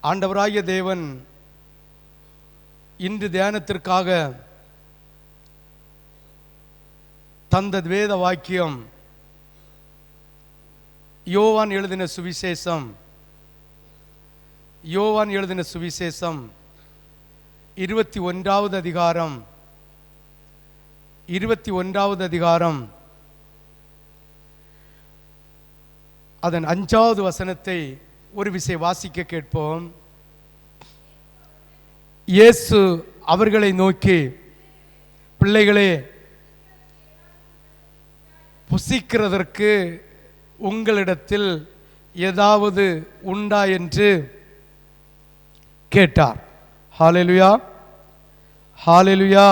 ஆண்டவராகிய தேவன் இன்று தியானத்திற்காக தந்த வேத வாக்கியம் யோவான் எழுதின சுவிசேஷம் 21வது அதிகாரம் 21வது அதிகாரம் அதன் 5வது வசனத்தை ஒரு விசை வாசிக்க கேட்போம். இயேசு அவர்களை நோக்கி, பிள்ளைகளே, புசிக்கிறதற்கு உங்களிடத்தில் ஏதாவது உண்டா என்று கேட்டார். ஹல்லேலூயா, ஹல்லேலூயா.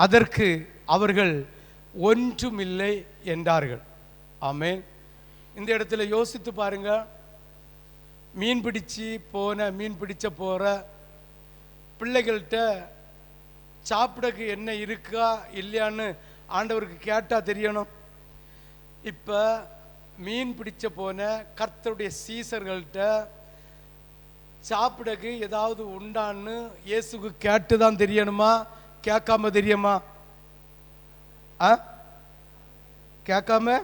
அதற்கு அவர்கள் ஒன்றுமில்லை என்றார்கள். ஆமென். இந்த இடத்துல யோசித்து பாருங்க. மீன் பிடிச்ச போற பிள்ளைகள்கிட்ட சாப்பிடக்கு என்ன இருக்கா இல்லையான்னு ஆண்டவருக்கு கேட்டா தெரியணும். இப்ப மீன் பிடிச்ச போன கர்த்தருடைய சீசர்கள்ட்ட சாப்பிடக்கு ஏதாவது உண்டான்னு இயேசுக்கு கேட்டுதான் தெரியணுமா, கேட்காம தெரியுமா? கேட்காம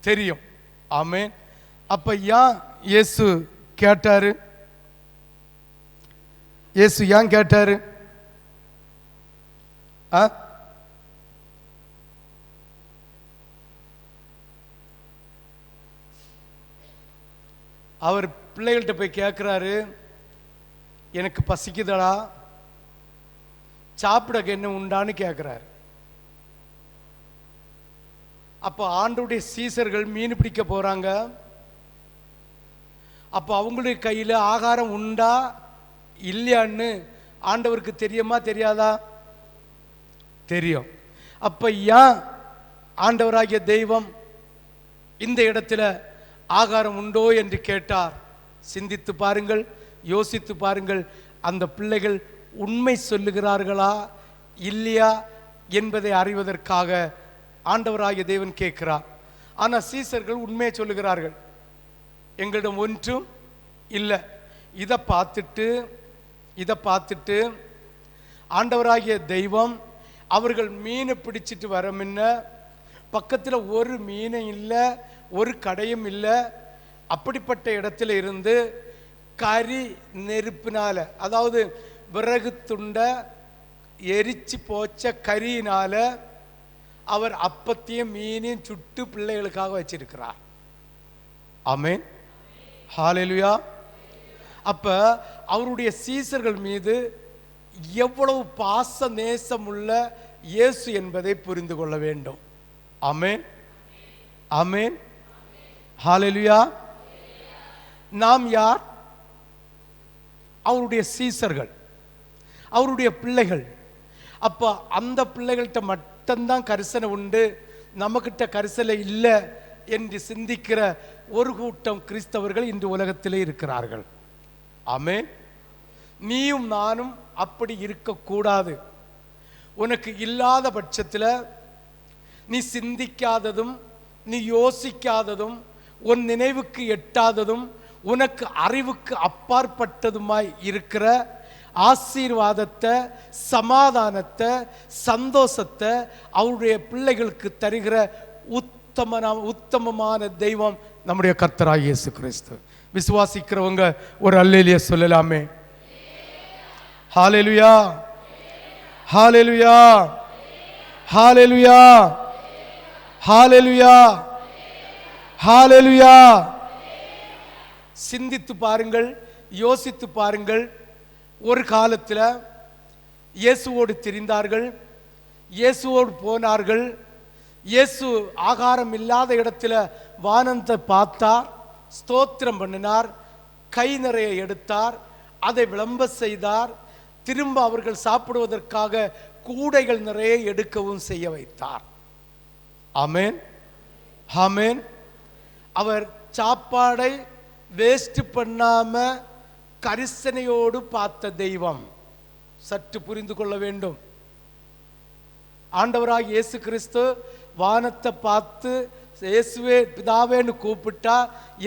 தெரியும். ஆமென். அப்ப ஏன் இயேசு கேட்டாரு? இயேசு ஏன் கேட்டாரு? அவர் பிள்ளைகள்கிட்ட போய் கேட்கிறாரு, எனக்கு பசிக்குதடா, சாப்பிடக்கு என்ன உண்டான்னு கேட்கிறாரு. அப்போ ஆண்டவருடைய சீசர்கள் மீன் பிடிக்க போறாங்க. அப்போ அவங்களுடைய கையில் ஆகாரம் உண்டா இல்லையான்னு ஆண்டவருக்கு தெரியுமா தெரியாதா? தெரியும். அப்ப ஏன் ஆண்டவராகிய தெய்வம் இந்த இடத்துல ஆகாரம் உண்டோ என்று கேட்டார்? சிந்தித்து பாருங்கள், யோசித்து பாருங்கள். அந்த பிள்ளைகள் உண்மை சொல்லுகிறார்களா இல்லையா என்பதை அறிவதற்காக ஆண்டவராகிய தேவன் கேட்கிறார். ஆனால் சீசர்கள் உண்மையை சொல்லுகிறார்கள், எங்களிடம் ஒன்றும் இல்லை. இதை பார்த்துட்டு ஆண்டவராகிய தெய்வம் அவர்கள் மீனை பிடிச்சிட்டு வர முன்ன பக்கத்தில் ஒரு மீனும் இல்லை, ஒரு கடையும் இல்லை. அப்படிப்பட்ட இடத்துல இருந்து கரி நெருப்பினால, அதாவது விறகு துண்டை எரிச்சு போச்ச கரியினால அவர் அப்பத்தையும் மீனையும் சுட்டு பிள்ளைகளுக்காக வச்சிருக்கிறார். ஆமென், ஹல்லேலூயா. அப்ப அவருடைய சீசர்கள் மீது எவ்வளவு பாச நேசம் உள்ள இயேசு என்பதை புரிந்து கொள்ள வேண்டும். ஆமென், ஆமென், ஹல்லேலூயா. நாம் யார்? அவருடைய சீசர்கள், அவருடைய பிள்ளைகள். அப்ப அந்த பிள்ளைகள்கிட்ட மட்டும்தான் கரிசனை உண்டு, நம்மகிட்ட கரிசனை இல்லை என்று சிந்திக்கிற ஒரு கூட்டம் கிறிஸ்தவர்கள் இன்று உலகத்திலே இருக்கிறார்கள். ஆமென். நீயும் நானும் அப்படி இருக்கக்கூடாது. உனக்கு இல்லாத பட்சத்தில், நீ சிந்திக்காததும் நீ யோசிக்காததும் உன் நினைவுக்கு எட்டாததும் உனக்கு அறிவுக்கு அப்பாற்பட்டதுமாய் இருக்கிற ஆசீர்வாதத்தை, சமாதானத்தை, சந்தோஷத்தை அவருடைய பிள்ளைகளுக்கு தருகிற உத்தமமான தெய்வம் நம்முடைய கர்த்தராகிய இயேசு கிறிஸ்து. விசுவாசிக்கிறவங்க ஒரு அல்லேலூயா சொல்லலாமே. ஹல்லேலூயா, ஹல்லேலூயா, ஹல்லேலூயா, ஹல்லேலூயா, ஹல்லேலூயா. சிந்தித்து பாருங்கள், யோசித்து பாருங்கள். ஒரு காலத்தில் இயேசுவோடு திரிந்தார்கள், இயேசுவோடு போனார்கள். இயேசு ஆகாரம் இல்லாத இடத்துல வானத்தை பார்த்தார், ஸ்தோத்திரம் பண்ணினார், கை நிறைய எடுத்தார், அதை விளம்ப செய்தார். திரும்ப அவர்கள் சாப்பிடுவதற்காக கூடைகள் நிறைய எடுக்கவும் செய்ய வைத்தார். ஆமென், ஆமென். அவர் சாப்பாடை வேஸ்ட் பண்ணாம கரிசனையோடு பார்த்த தெய்வம். சற்று புரிந்து கொள்ள வேண்டும். ஆண்டவராக இயேசு கிறிஸ்து வானத்தை பார்த்து இயேசுவே பிதாவேன்னு கூப்பிட்டா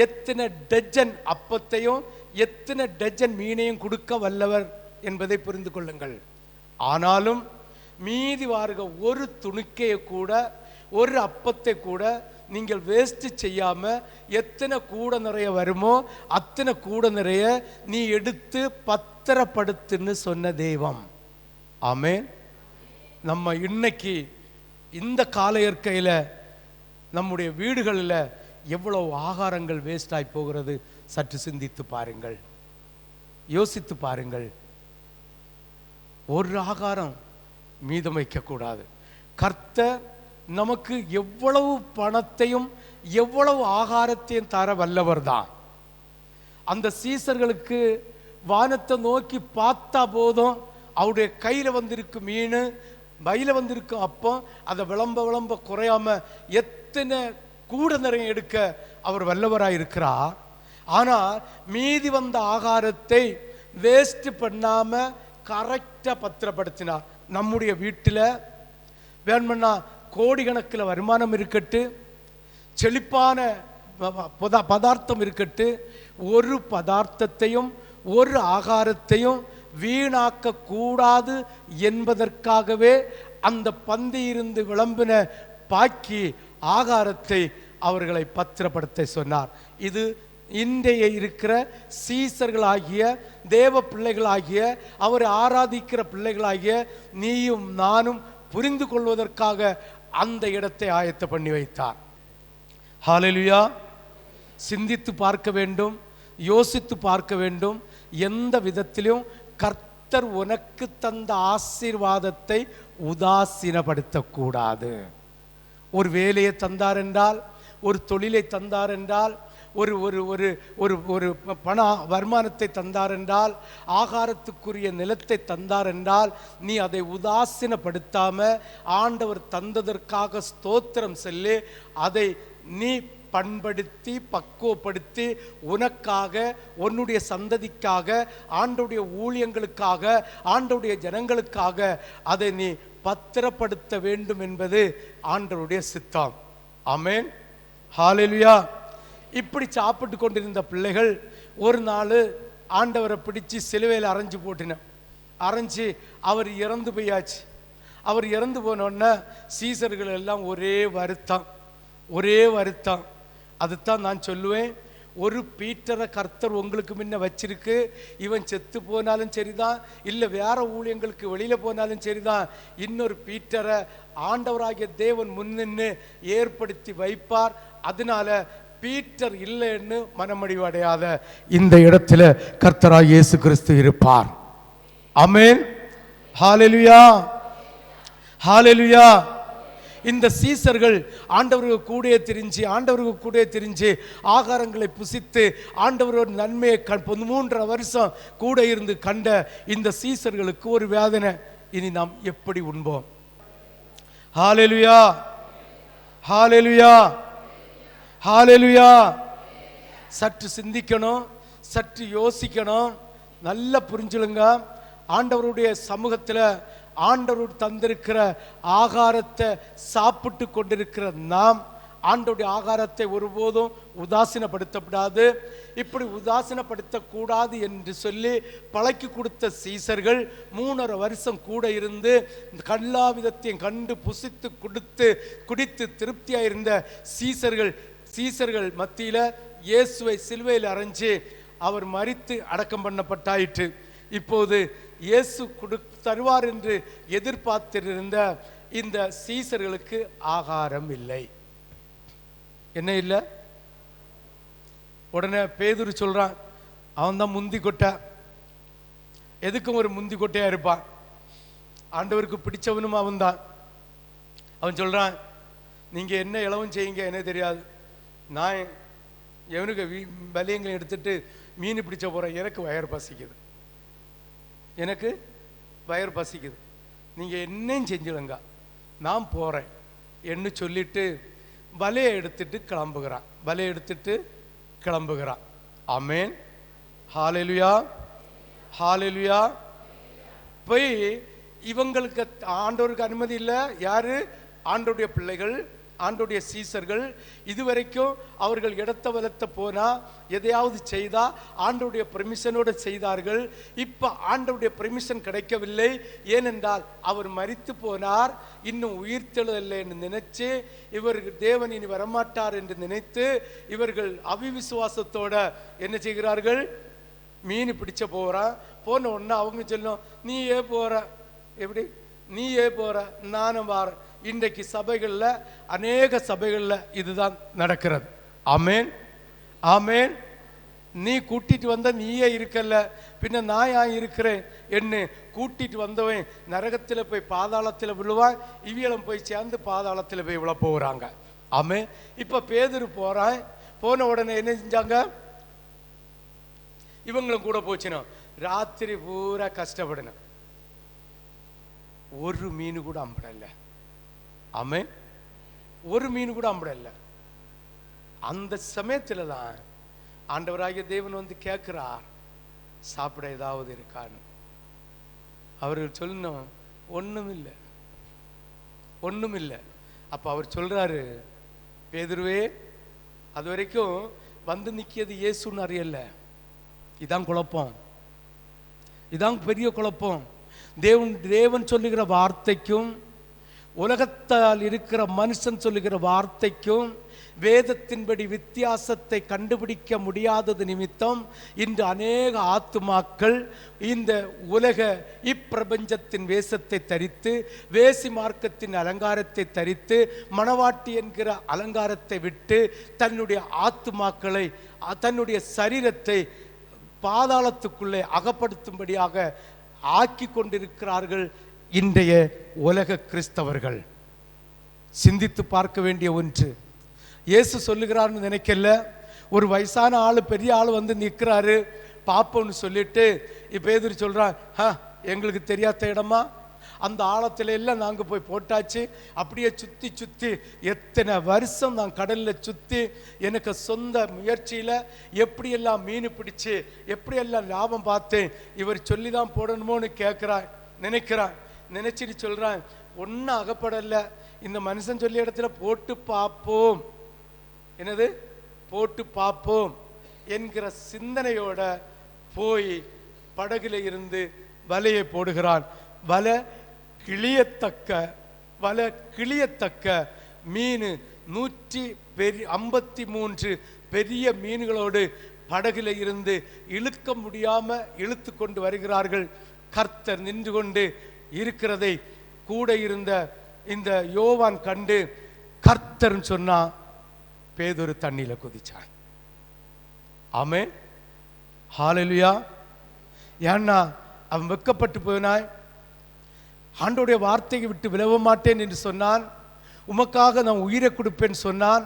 எத்தனை டஜன் அப்பத்தையும் எத்தனை டஜன் மீனையும் கொடுக்க வல்லவர் என்பதை புரிந்து கொள்ளுங்கள். ஆனாலும் மீதி வாருக ஒரு துணிக்கையை கூட, ஒரு அப்பத்தை கூட நீங்கள் வேஸ்ட் செய்யாம எத்தனை கூட நிறைய வருமோ அத்தனை கூட நிறைய நீ எடுத்து பத்திரப்படுத்துன்னு சொன்ன தெய்வம். ஆமென். நம்ம இன்னைக்கு இந்த கால இயற்கையில நம்முடைய வீடுகளில் எவ்வளவு ஆகாரங்கள் வேஸ்ட் ஆகி போகிறது சற்று சிந்தித்து பாருங்கள், யோசித்து பாருங்கள். ஒரு ஆகாரம் மீதம் வைக்கக்கூடாது. கர்த்தர் நமக்கு எவ்வளவு பணத்தையும் எவ்வளவு ஆகாரத்தையும் தர வல்லவர் தான். அந்த சீசர்களுக்கு வானத்தை நோக்கி பார்த்தா போதும், அவருடைய கையில வந்திருக்கு மீன், பையில வந்திருக்கு அப்பம், அதை விளம்ப குறையாம எத்தனை கூட நிறைய எடுக்க அவர் வல்லவராய் இருக்கிறார். ஆனால் மீதி வந்த ஆகாரத்தை வேஸ்ட் பண்ணாம கரெக்டா பத்திரப்படுத்தினார். நம்முடைய வீட்டில் வேணும்னா கோடிக்கணக்கில் வருமானம் இருக்கட்டு, செழிப்பான பதார்த்தம் இருக்கட்டு, ஒரு பதார்த்தத்தையும் ஒரு ஆகாரத்தையும் வீணாக்க கூடாது என்பதற்காகவே அந்த பந்தியிருந்து விளம்பின பாக்கி ஆகாரத்தை அவர்களை பத்திரப்படுத்த சொன்னார். இது இன்றைய இருக்கிற சீசர்களாகிய தேவ பிள்ளைகளாகிய அவரை ஆராதிக்கிற பிள்ளைகளாகிய நீயும் நானும் புரிந்து கொள்வதற்காக அந்த இடத்தை ஆயத்த பண்ணி வைத்தார். ஹல்லேலூயா. சிந்தித்து பார்க்க வேண்டும், யோசித்து பார்க்க வேண்டும். எந்த விதத்திலும் கர்த்தர் உனக்கு தந்த ஆசீர்வாதத்தை உதாசீனப்படுத்தக்கூடாது. ஒரு வேலையை தந்தார் என்றால், ஒரு தொழிலை தந்தார் என்றால், ஒரு ஒரு ஒரு ஒரு ஒரு பண வருமானத்தை தந்தார் என்றால், ஆகாரத்துக்குரிய நிலத்தை தந்தார் என்றால், நீ அதை உதாசீனப்படுத்தாம ஆண்டவர் தந்ததற்காக ஸ்தோத்திரம் சொல்லி அதை நீ பண்படுத்தி பக்குவப்படுத்தி உனக்காக, உன்னுடைய சந்ததிக்காக, ஆண்டவருடைய ஊழியங்களுக்காக, ஆண்டவருடைய ஜனங்களுக்காக அதை நீ பத்திரப்படுத்த வேண்டும் என்பது ஆண்டவருடைய சித்தம். ஆமென். ஹல்லேலூயா. இப்படி சாப்பிட்டு கொண்டிருந்த பிள்ளைகள் ஒரு நாள் ஆண்டவரை பிடிச்சு சிலுவையில் அரைஞ்சு போட்டின. அரைஞ்சி அவர் இறந்து போயாச்சு. அவர் இறந்து போனோன்னா சீசர்கள் எல்லாம் ஒரே வருத்தம், ஒரே வருத்தம். அதுதான் நான் சொல்லுவேன், ஒரு பீட்டரை கர்த்தர் உங்களுக்கு முன்ன வச்சிருக்கு. இவன் செத்து போனாலும் சரிதான், இல்லை வேற ஊழியங்களுக்கு வெளியில போனாலும் சரிதான், இன்னொரு பீட்டரை ஆண்டவராகிய தேவன் முன்னின்னு ஏற்படுத்தி வைப்பார். அதனால பீட்டர் இல்லைன்னு மனமடிவடையாத இந்த இடத்துல கர்த்தராகிய இயேசு கிறிஸ்து இருப்பார். ஆமென். ஹல்லேலூயா. ஹல்லேலூயா. இந்த சீசர்கள் ஆண்டவருக்கு கூட திரிஞ்சு ஆகாரங்களை புசித்து ஆண்டவரோட நன்மையை 3 வருஷம் கூட இருந்து கண்ட இந்த சீசர்களுக்கு ஒரு வேதனை, இனி நாம் எப்படி உண்போம்? ஹல்லேலூயா. ஹல்லேலூயா. ஹல்லேலூயா. சற்று சிந்திக்கணும், சற்று யோசிக்கணும். நல்லா புரிஞ்சுளுங்க. ஆண்டவருடைய சமூகத்தில் ஆண்டவர் தந்திருக்கிற ஆகாரத்தை சாப்பிட்டு கொண்டிருக்கிற நாம் ஆண்டவருடைய ஆகாரத்தை ஒருபோதும் உதாசீனப்படுத்தப்படாது. இப்படி உதாசீனப்படுத்தக்கூடாது என்று சொல்லி பழக்கி கொடுத்த சீசர்கள் 3.5 வருஷம் கூட இருந்து எல்லா விதத்தையும் கண்டு புசித்து குடித்து திருப்தியாக இருந்த சீசர்கள் மத்தியில் இயேசுவை சிலுவையில் அறைஞ்சு அவர் மரித்து அடக்கம் பண்ணப்பட்டாயிற்று. இப்போது இயேசு தருவார் என்று எதிர்பார்த்திருந்த இந்த சீசர்களுக்கு ஆகாரம் இல்லை. என்ன இல்லை? உடனே பேதுரு சொல்றான், அவன் தான் முந்தி கொட்டை. எதுக்கும் ஒரு முந்தி கொட்டையா இருப்பான். ஆண்டவருக்கு பிடிச்சவனும் அவன் தான். அவன் சொல்றான், நீங்க என்ன இளவும் செய்யுங்க எனக்கு தெரியாது, நான் எவனுக்கு வலியங்களை எடுத்துட்டு மீன் பிடிச்ச போறேன், எனக்கு வயறு பசிக்குது, எனக்கு வயறு பசிக்குது, நீங்கள் என்னையும் செஞ்சுடுங்க, நான் போகிறேன் என்று சொல்லிட்டு வலையை எடுத்துட்டு கிளம்புகிறான். ஆமென். ஹல்லேலூயா. ஹல்லேலூயா. போய் இவங்களுக்கு ஆண்டவருக்கு அனுமதி இல்லை. யாரு? ஆண்டவருடைய பிள்ளைகள் ஆண்டோடைய சீசர்கள் இதுவரைக்கும் அவர்கள் இடத்த வலத்த போனா எதையாவது செய்தா ஆண்டோடைய பெர்மிஷனோடு செய்தார்கள். இப்ப ஆண்டோடைய பெர்மிஷன் கிடைக்கவில்லை. ஏனென்றால் அவர் மரித்து போனார், இன்னும் உயிர்த்தெழவில்லை என்று நினைச்சு இவர்கள் தேவன் இனி வரமாட்டார் என்று நினைத்து இவர்கள் அவிவிசுவாசத்தோட என்ன செய்கிறார்கள்? மீன் பிடிச்ச போன உடனே அவங்க சொல்லும், நீ ஏன் போற, எப்படி நீ ஏன் போற, நானும் வாரேன். இன்றைக்கு சபைகளில் அநேக சபைகளில் இதுதான் நடக்கிறது. ஆமேன் ஆமேன். நீ கூட்டிட்டு வந்த நீயே இருக்கல, பின்ன நான் ஏன் இருக்கிறேன் என்ன கூட்டிட்டு வந்தவன் நரகத்தில் போய் பாதாளத்தில் விழுவான், இவியலம் போய் சேர்ந்து பாதாளத்தில் போய் விழ போகிறாங்க. ஆமேன். இப்போ பேதுரு போகிறான். போன உடனே என்ன செஞ்சாங்க? இவங்களும் கூட போச்சுனா ராத்திரி பூரா கஷ்டப்படணும். ஒரு மீன் கூட அம்படல. ஆமே, ஒரு மீன் கூட அம்படல. அந்த சமயத்துல தான் ஆண்டவராகிய தேவன் வந்து கேட்கிறார், சாப்பிட ஏதாவது இருக்கான்னு. அவர்கள் சொல்லணும், ஒண்ணும் இல்லை, ஒண்ணும் இல்லை. அப்ப அவர் சொல்றாரு, பேதுருவே, அது வரைக்கும் வந்து நிக்கியது இயேசுன்னு அறியல. இதான் குழப்பம், இதான் பெரிய குழப்பம். தேவன் சொல்லுகிற வார்த்தைக்கும் உலகத்தால் இருக்கிற மனுஷன் சொல்லுகிற வார்த்தைக்கும் வேதத்தின்படி வித்தியாசத்தை கண்டுபிடிக்க முடியாதது நிமித்தம் இன்று அநேக ஆத்துமாக்கள் இந்த உலக இப்பிரபஞ்சத்தின் வேஷத்தை தரித்து, வேசி மார்க்கத்தின் அலங்காரத்தை தரித்து, மணவாட்டி என்கிற அலங்காரத்தை விட்டு தன்னுடைய ஆத்துமாக்களை, தன்னுடைய சரீரத்தை பாதாளத்துக்குள்ளே அகப்படுத்தும்படியாக ஆக்கி கொண்டிருக்கிறார்கள் இன்றைய உலக கிறிஸ்தவர்கள். சிந்தித்து பார்க்க வேண்டிய ஒன்று. இயேசு சொல்லுகிறார்னு நினைக்கல. ஒரு வயசான ஆளு, பெரிய ஆள் வந்து நிற்கிறாரு, பாப்போன்னு சொல்லிட்டு இப்போ எதிரி சொல்றான், எங்களுக்கு தெரியாத இடமா, அந்த ஆழத்துல எல்லாம் நாங்க போய் போட்டாச்சு. அப்படியே சுத்தி சுத்தி எத்தனை வருஷம் நான் கடல்ல சுத்தி எனக்கு சொந்த முயற்சியில எப்படியெல்லாம் மீன் பிடிச்சு எப்படியெல்லாம் லாபம் பார்த்தேன், இவர் சொல்லிதான் போடணுமோன்னு கேட்கிறான், நினைச்சிட்டு சொல்றான், ஒன்னும் அகப்படல, இந்த மனுஷன் சொல்லி இடத்துல போட்டு பார்ப்போம், என்னது போட்டு பார்ப்போம் என்கிற சிந்தனையோட போய் படகுல இருந்து வலையை போடுகிறான். வலை கிளியத்தக்க மீன் 153 பெரிய மீன்களோடு படகுல இருந்து இழுக்க முடியாம இழுத்து கொண்டு வருகிறார்கள். கர்த்தர் நின்று கொண்டு இருக்கிறதை கூட இருந்த இந்த யோவான் கண்டு கர்த்தர் சொன்னா, பேதுரு தண்ணியில குதிச்சான். ஆமென், ஹல்லேலூயா. ஏன்னா அவன் வெக்கப்பட்டு போனாய். ஆண்டோடைய வார்த்தையை விட்டு விலக மாட்டேன் என்று சொன்னான். உமக்காக நான் உயிரை கொடுப்பேன் சொன்னான்.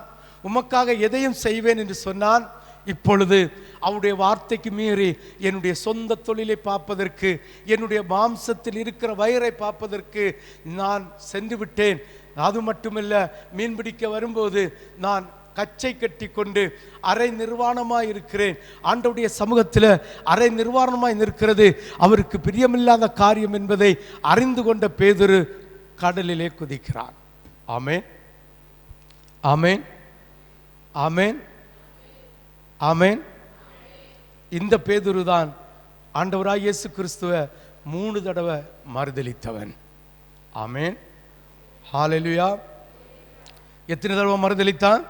உமக்காக எதையும் செய்வேன் என்று சொன்னான். இப்பொழுது அவருடைய வார்த்தைக்கு மீறி என்னுடைய சொந்த தொழிலை பார்ப்பதற்கு, என்னுடைய மாம்சத்தில் இருக்கிற வயிறை பார்ப்பதற்கு நான் சென்று விட்டேன். அது மட்டுமல்ல, மீன்பிடிக்க வரும்போது நான் கச்சை கட்டி கொண்டு அரை நிர்வாணமாய் இருக்கிறேன். ஆண்டவருடைய சமூகத்தில் அரை நிர்வாணமாய் நிற்கிறது அவருக்கு பிரியமில்லாத காரியம் என்பதை அறிந்து கொண்ட பேதுரு கடலிலே குதிக்கிறான். ஆமென், ஆமென், ஆமென், ஆமென். இந்த பேதுரு தான் ஆண்டவராய் இயேசு கிறிஸ்துவை 3 தடவை மறுதலித்தவன். ஆமென், ஹல்லேலூயா. எத்தனை தடவை மறுதலித்தான்?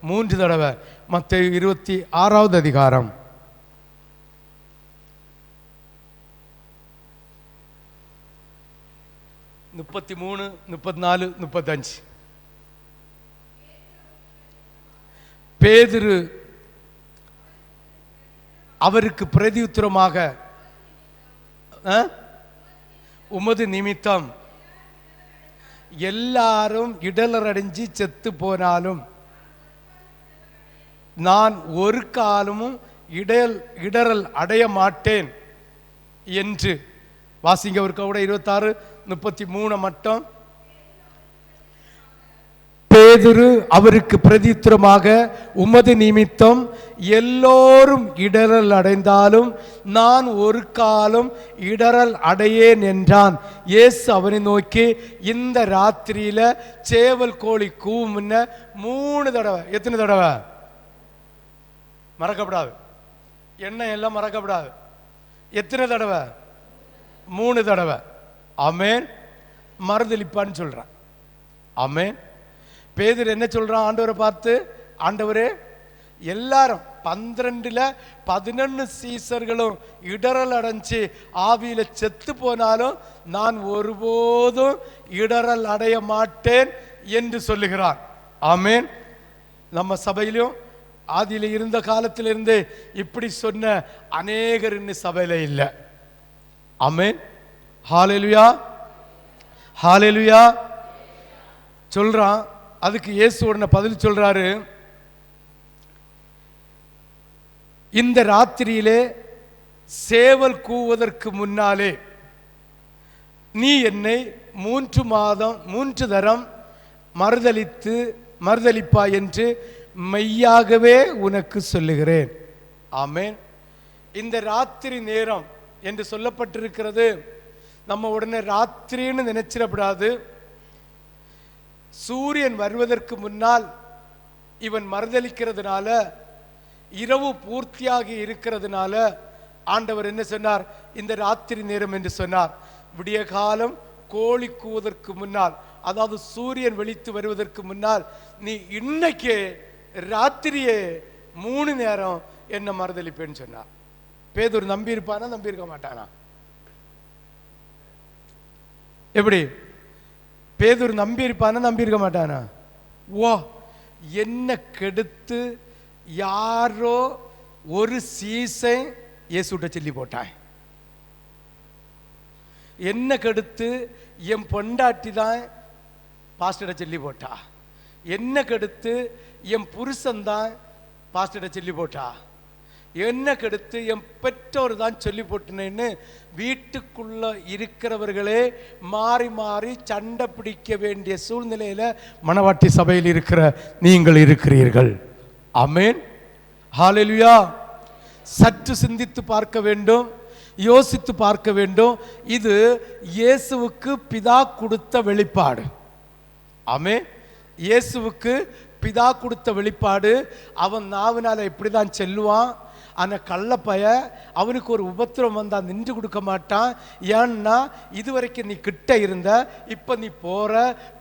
3 தடவை. மத்தேயு 26வது அதிகாரம் 33, 34, 35. பேதுரு அவருக்கு பிரதியுத்தரமாக, உமது நிமித்தம் எல்லாரும் இடலரடைஞ்சி செத்து போனாலும் நான் ஒரு காலமும் இடரல் அடைய மாட்டேன் என்று. வாசிங்க ஒரு கூட 26, 33 மட்டும். பேதுரு அவருக்கு பிரதித்திரமாக, உமது நிமித்தம் எல்லோரும் இடரல் அடைந்தாலும் நான் ஒரு காலம் இடரல் அடையேன் என்றான். இயேசு அவனை நோக்கி, இந்த ராத்திரியில சேவல் கோழி கூவும் 3 தடவை. எத்தனை தடவை? மறக்கப்படாது, எண்ணெய் எல்லாம் மறக்கப்படாது. எத்தனை தடவை? 3 தடவை. ஆமென். மறுதலிப்பான்னு சொல்றான். ஆமென். பேதுரு என்ன சொல்றான் ஆண்டவரை பார்த்து? ஆண்டவரே, எல்லாரும் 12ல் 11 சீசர்களும் இடரல் அடைஞ்சு ஆவியில செத்து போனாலும் நான் ஒருபோதும் இடரல் அடைய மாட்டேன் என்று சொல்லுகிறான். ஆமென். நம்ம சபையிலும் ஆதியில இருந்த காலத்திலிருந்து இப்படி சொன்ன அநேகர் இன்னும் சபையில இல்லை. ஆமென். ஹல்லேலூயா, ஹல்லேலூயா சொல்றான். அதுக்கு இயேசு உடனே பதில் சொல்றாரு, இந்த ராத்திரியிலே சேவல் கூவதற்கு முன்னாலே நீ என்னை 3 தரம் மறுதலிப்பாய் என்று மெய்யாகவே உனக்கு சொல்லுகிறேன். ஆமென். இந்த ராத்திரி நேரம் என்று சொல்லப்பட்டிருக்கிறது. நம்ம உடனே ராத்திரின்னு நினைச்சிடப்படாது. சூரியன் வருவதற்கு முன்னால் இவன் மறுதலிக்கிறதுனால, இரவு பூர்த்தியாகி இருக்கிறதுனால ஆண்டவர் என்ன சொன்னார்? இந்த ராத்திரி நேரம் என்று சொன்னார். விடிய காலம் கோழி கூவதற்கு முன்னால், அதாவது சூரியன் வெளித்து வருவதற்கு முன்னால் நீ இன்னைக்கு ராத்திரியே 3 நேரம் என்ன மறுதலிப்பேன்னு சொன்னார். பேதுரு நம்பி இருப்பானா? நம்பி இருக்க மாட்டானா? எப்படி? பேதுரு நம்பி இருப்பானா? நம்பி இருக்க மாட்டானா? ஓ, என்ன கெடுத்து யாரோ ஒரு சீசை இயேசுட்ட சொல்லி போட்டான். என்ன கெடுத்து என் பொண்டாட்டி தான் பாஸ்டரை சொல்லி போட்டா. என்ன கெடுத்து என் புருஷன் தான் பாஸ்டரை சொல்லி போட்டா. என்ன கெடுத்து என் பெற்றோர் தான் சொல்லி போட்டேன்னு வீட்டுக்குள்ள இருக்கிறவர்களே மாறி மாறி சண்டை பிடிக்க வேண்டிய சூழ்நிலையில மணவாட்டி சபையில் இருக்கிற நீங்கள் இருக்கிறீர்கள். ஆமென். ஹல்லேலூயா. சற்று சிந்தித்து பார்க்க வேண்டும், யோசித்து பார்க்க வேண்டும். இது இயேசுவுக்கு பிதா கொடுத்த வெளிப்பாடு. ஆமென். இயேசுவுக்கு பிதா கொடுத்த வெளிப்பாடு. அவன் நாவினால இப்படிதான் செல்லுவான். ஆனால் கள்ளப்பய அவனுக்கு ஒரு உபத்திரம் வந்தால் நின்று கொடுக்க மாட்டான். ஏன்னா இதுவரைக்கும் நீ கிட்ட இருந்த, இப்போ நீ போற,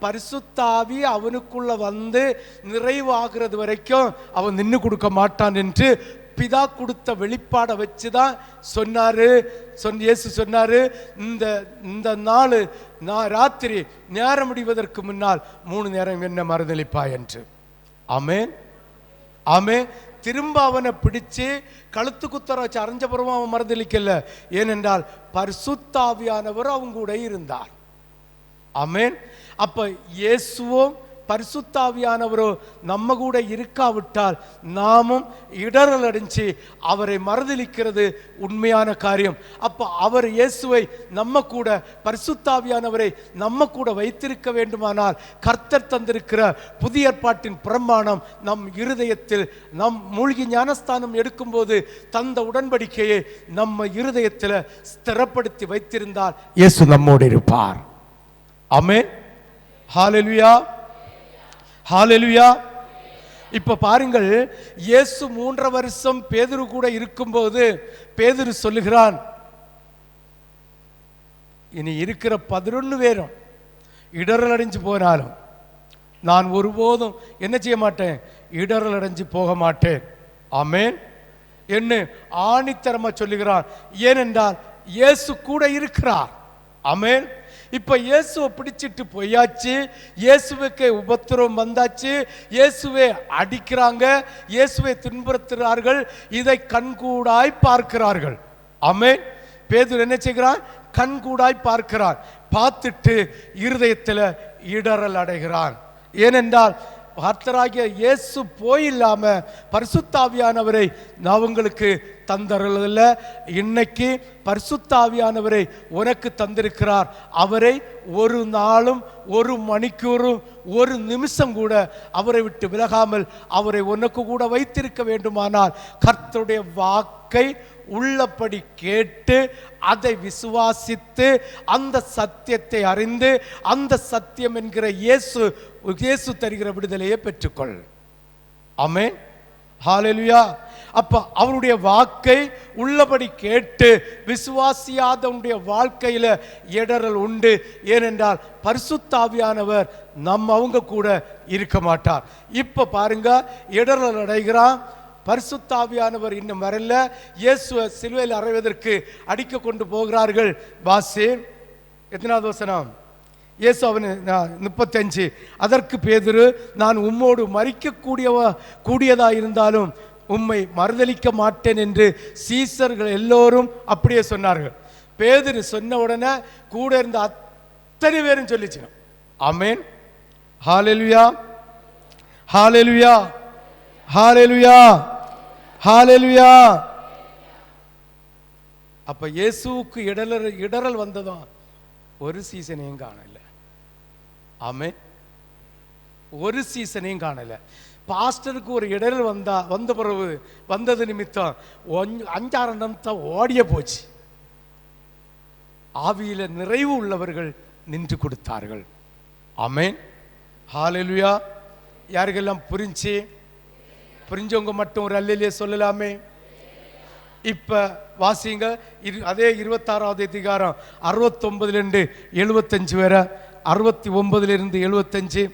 பரிசுத்தாவி அவனுக்குள்ள வந்து நிறைவாகிறது வரைக்கும் அவன் நின்று கொடுக்க மாட்டான் என்று பிதா கொடுத்த வெளிப்பாடை வச்சு தான் சொன்னாரு. இயேசு சொன்னாரு, இந்த நாள் ராத்திரி நேரம் முடிவதற்கு முன்னால் 3 நேரம் என்ன மறுதலிப்பாய் என்று. ஆமென், ஆமென். திரும்ப அவனை பிடிச்சு கழுத்து குத்தர வச்சு அரைஞ்ச பிறகு அவன் மறுதலிக்கல. ஏனென்றால் பரிசுத்தாவியானவர் அவங்க கூட இருந்தார். ஆமென். அப்ப இயேசுவும் பரிசுத்தாவியானவரோ நம்ம கூட இருக்காவிட்டால் நாமும் இடரல் அடைஞ்சு அவரை மறுதலிக்கிறது உண்மையான காரியம். அப்ப அவர் இயேசுவை நம்ம கூட, பரிசுத்தாவியானவரை நம்ம கூட வைத்திருக்க வேண்டுமானால் கர்த்தர் தந்திருக்கிற புதிய ஏற்பாட்டின் பிரமாணம் நம் இருதயத்தில், நம் மூழ்கி ஞானஸ்தானம் எடுக்கும்போது தந்த உடன்படிக்கையை நம்ம இருதயத்தில் ஸ்திரப்படுத்தி வைத்திருந்தால் இயேசு நம்மோடு இருப்பார். ஆமென். ஹல்லேலூயா, ஹல்லேலூயா. இப்ப பாருங்கள், இயேசு 3 வருஷம் பேதுரு கூட இருக்கும்போது பேதுரு சொல்லுகிறான், இனி இருக்கிற 11 பேரும் இடரல் அடைஞ்சு போனாலும் நான் ஒருபோதும் என்ன செய்ய மாட்டேன்? இடரல் அடைஞ்சு போக மாட்டேன். ஆமென். என்ன ஆணித்தரமா சொல்லுகிறான். ஏனென்றால் இயேசு கூட இருக்கிறார். ஆமென். இப்ப இயேசுவை பிடிச்சிட்டு போயாச்சு, இயேசுவுக்கு உபத்திரம் வந்தாச்சு, இயேசுவை அடிக்கிறாங்க, இயேசுவை துன்புறுத்துகிறார்கள், இதை கண்கூடாய் பார்க்கிறார்கள். ஆமென். பேதுரு என்ன செய்கிறான்? கண்கூடாய் பார்க்கிறான். பார்த்துட்டு இருதயத்தில் இடரல் அடைகிறான். ஏனென்றால் கர்த்தராகிய இயேசு போயில்லாம பரிசுத்தாவியானவரை அவங்களுக்கு தந்தரல. இன்னைக்கு பரிசுத்தாவியானவரை உனக்கு தந்திருக்கிறார். அவரை ஒரு நாளும் 1 மணிக்கூறும் ஒரு நிமிஷம் கூட அவரை விட்டு விலகாமல் அவரை உனக்கு கூட வைத்திருக்க வேண்டுமானால் கர்த்தருடைய வாக்கை உள்ளபடி கேட்டு அதை விசுவாசித்து அந்த சத்தியத்தை அறிந்து அந்த சத்தியம் என்கிற இயேசு தருகிற விடுதலையை பெற்றுக்கொள். ஆமென். ஹல்லேலூயா. அப்ப அவருடைய வாக்கை உள்ளபடி கேட்டு விசுவாசியாதவனுடைய வாழ்க்கையில இடறல் உண்டு. ஏனென்றால் பரிசுத்த ஆவியானவர் அவங்க கூட இருக்க மாட்டார். இப்ப பாருங்க, இடறல் அடைகிறான். பரிசுத்த ஆவியானவர் இன்னும் வரல. இயேசுவை சிலுவையில் அறைவதற்கு அடிக்க கொண்டு போகிறார்கள். வாசி எத்தனாவது வசனம்? இயேசு அவன் 35. அதற்கு பேதுரு, நான் உம்மோடு மரிக்க கூடியதா இருந்தாலும் உம்மை மறுதலிக்க மாட்டேன் என்று சீசர்கள் எல்லோரும் அப்படியே சொன்னார்கள். பேதுரு சொன்ன உடனே கூட இருந்த அத்தனை பேரும் சொல்லிச்சு. ஆமென். ஹல்லேலூயா, ஹல்லேலூயா, ஹல்லேலூயா, ஹல்லேலூயா. அப்ப இயேசுவுக்கு இடறல் வந்ததும் ஒரு சீசனையும் காணல. ஆமென். ஒரு சீசனையும் காணல. பாஸ்டருக்கு ஒரு இடரல் வந்த பிறகு வந்தது நிமித்தம் 5-6 நிமிஷத்தை ஓடிய போச்சு. ஆவியில நிறைவு உள்ளவர்கள் நின்று கொடுத்தார்கள். ஆமென். ஹல்லேலூயா. யாருக்கெல்லாம் புரிஞ்சவங்க மட்டும் ஒரு அல்லேலூயா சொல்லலாமே. இப்ப வாசிங்க, அதே 26வது அதிகாரம் 69 75 வரை, 69 75.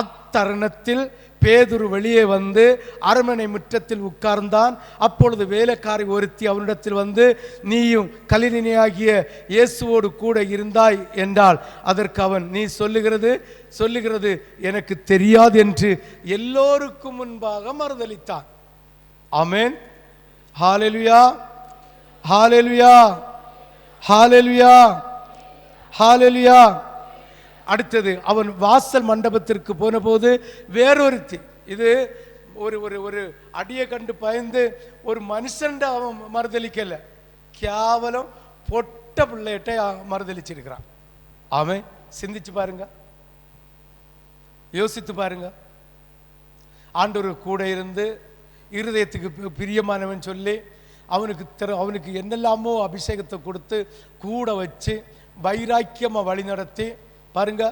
அத்தருணத்தில் பேதுரு வெளியே வந்து அரண்மனை முற்றத்தில் உட்கார்ந்தான். அப்பொழுது வேலைக்காரி ஒருத்தி அவனிடத்தில் வந்து, நீயும் கலிலேயனாகிய இயேசுவோடு கூட இருந்தாய் என்றால், அதற்கு அவன், நீ சொல்லுகிறது எனக்கு தெரியாது என்று எல்லோருக்கும் முன்பாக மறுதலித்தான். ஆமென். ஹல்லேலூயா, ஹல்லேலூயா, ஹல்லேலூயா, ஹல்லேலூயா. அடுத்தது, அவன் வாசல் மண்டபத்திற்கு போன போது வேறொருத்தி, இது ஒரு அடியை கண்டு பயந்து ஒரு மனுஷன் அவன் மறுதலிக்கல, கேவலம் பொட்ட பிள்ளையிட்ட மறுதலிச்சிருக்கிறான். அவன் சிந்திச்சு பாருங்க, யோசித்து பாருங்க. ஆண்டவர் கூட இருந்து இருதயத்துக்கு பிரியமானவன் சொல்லி அவனுக்கு என்னெல்லாமோ அபிஷேகத்தை கொடுத்து கூட வச்சு வைராக்கியமாக வழி நடத்தி பாருங்க.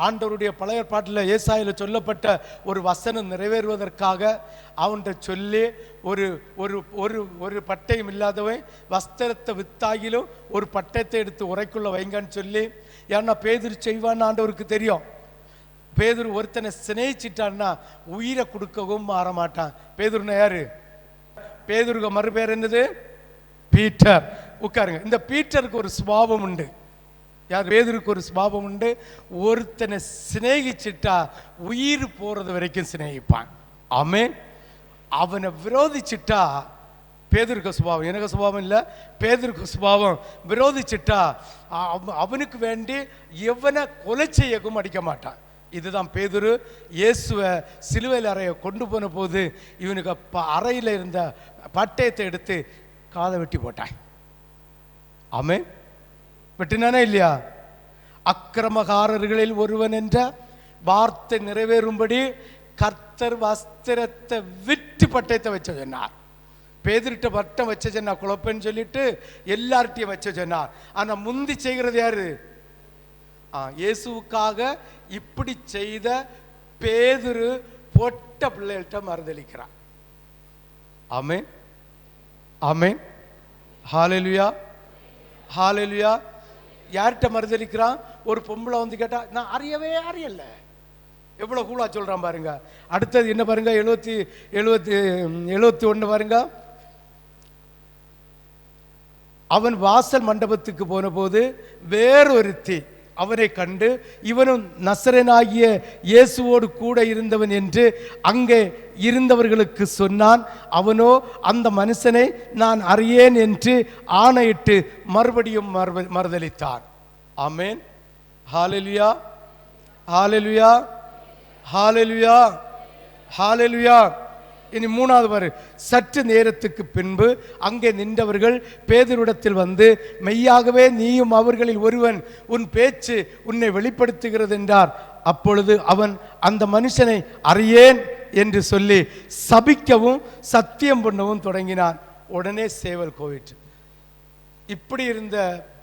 ஆண்டவருடைய பழைய பாட்டில் ஏசாயில சொல்லப்பட்ட ஒரு வசனம் நிறைவேறுவதற்காக அவன்கிட்ட சொல்லி ஒரு ஒரு ஒரு ஒரு பட்டயம் இல்லாதவன் வஸ்திரத்தை வித்தாகிலும் ஒரு பட்டயத்தை எடுத்து உரைக்குள்ள வைங்கன்னு சொல்லி, ஏன்னா பேதுரு செய்வான்னு ஆண்டவருக்கு தெரியும். பேதுரு ஒருத்தனை சிநேகிச்சிட்டான்னா உயிரை கொடுக்கவும் மாற மாட்டான். பேதுருன்னா யாரு? பேதுருக்கு மறுபேர் என்னது? பீட்டர். உட்காருங்க. இந்த பீட்டருக்கு ஒரு சுபாவம் உண்டு. யார்? பேதுருக்கு ஒரு சுபாவம் உண்டு. ஒருத்தனை சிநேகிச்சிட்டா உயிர் போறது வரைக்கும் சிநேகிப்பான். ஆமென். அவனை விரோதிச்சிட்டா, பேதுருக்கு சுபாவம், எனக்கு சுபாவம் இல்லை, பேதுருக்கு சுபாவம், விரோதிச்சிட்டா அவனுக்கு வேண்டி எவனை கொலை செய்யவும் அடிக்க மாட்டான். இதுதான் பேதுரு. இயேசுவை சிலுவையில் அறைய கொண்டு போன போது இவனுக்கு அறையில் இருந்த பட்டயத்தை எடுத்து காதை வெட்டி போட்டான். ஆமென். வெட்டினானே இல்லையா? அக்கிரமகாரர்களில் ஒருவன் என்ற வார்த்தை நிறைவேறும்படி கர்த்தர் வஸ்திரத்தை விட்டு பட்டயத்தை வச்ச சொன்னார். பேதுருட்ட பட்டம் வச்ச சொன்னார், குழப்பன்னு சொல்லிட்டு எல்லார்ட்டையும் வச்ச சொன்னார். ஆனா முந்தி செய்கிறது யாரு? இயேசுவுக்காக இப்படி செய்த பேதுரு பொட்ட பிள்ளைகள்கிட்ட மறுதலிக்கிறான். ஆமென், ஆமென், ஹல்லேலூயா, ஹல்லேலூயா. யார்கிட்ட மறுதலிக்கிறான்? ஒரு பொம்பளை வந்து கேட்டா, நான் அறியல. எவ்வளவு கூலா சொல்றான் பாருங்க. அடுத்தது என்ன பாருங்க, 71 பாருங்க. அவன் வாசல் மண்டபத்துக்கு போன போது வேறொருத்தி அவனை கண்டு, இவனும் நசரேனாகிய இயேசுவோடு கூட இருந்தவன் என்று அங்கே இருந்தவர்களுக்கு சொன்னான். அவனோ அந்த மனுஷனை நான் அறியேன் என்று ஆணையிட்டு மறுபடியும் மறுதலித்தான். ஆமென், ஹல்லேலூயா, ஹல்லேலூயா, ஹல்லேலூயா, ஹல்லேலூயா. இனி மூணாவது பாரு. சற்று நேரத்துக்கு பின்பு அங்கே நின்றவர்கள் பேதுருவிடத்தில் வந்து, மெய்யாகவே நீயும் அவர்களில் ஒருவன், உன் பேச்சு உன்னை வெளிப்படுத்துகிறது என்றார். அப்பொழுது அவன் அந்த மனுஷனை அறியேன் என்று சொல்லி சபிக்கவும் சத்தியம் பண்ணவும் தொடங்கினான். உடனே சேவல் கோவிட்டு. இப்படி இருந்த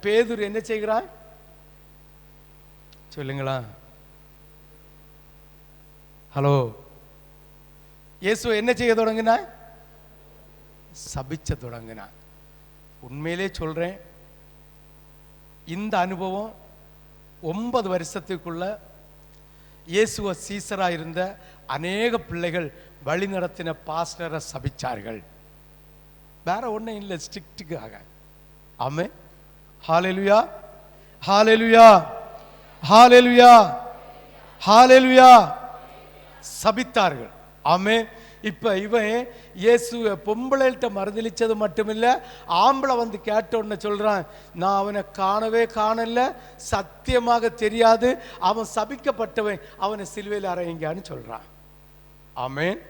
பேதுரு என்ன செய்கிறான் சொல்லுங்களா? ஹலோ, இயேசு என்ன செய்ய தொடங்கினா? சபிச்ச தொடங்கினா. உண்மையிலே சொல்றேன், இந்த அனுபவம் 9 வருஷத்துக்குள்ள இயேசுவ சீசரா இருந்த அநேக பிள்ளைகள் வழி நடத்தின பாஸ்டரை சபிச்சார்கள். வேற ஒன்றும் இல்லை, ஸ்ட்ரிக்ட்டுக்காக. ஆமென். ஹல்லேலூயா, ஹல்லேலூயா, ஹல்லேலூயா, ஹல்லேலூயா. சபித்தார்கள். ஆமென். இப்ப இவன் இயேசுவை பொம்பளைகிட்ட மறுதளிச்சது மட்டுமில்ல, ஆம்பளை வந்து கேட்டோன்னு சொல்றான், நான் அவனை காணவே காணல, சத்தியமாக தெரியாது, அவன் சபிக்கப்பட்டவன், அவனை சிலுவையில் அறையுங்கன்னு சொல்றான். ஆமென்.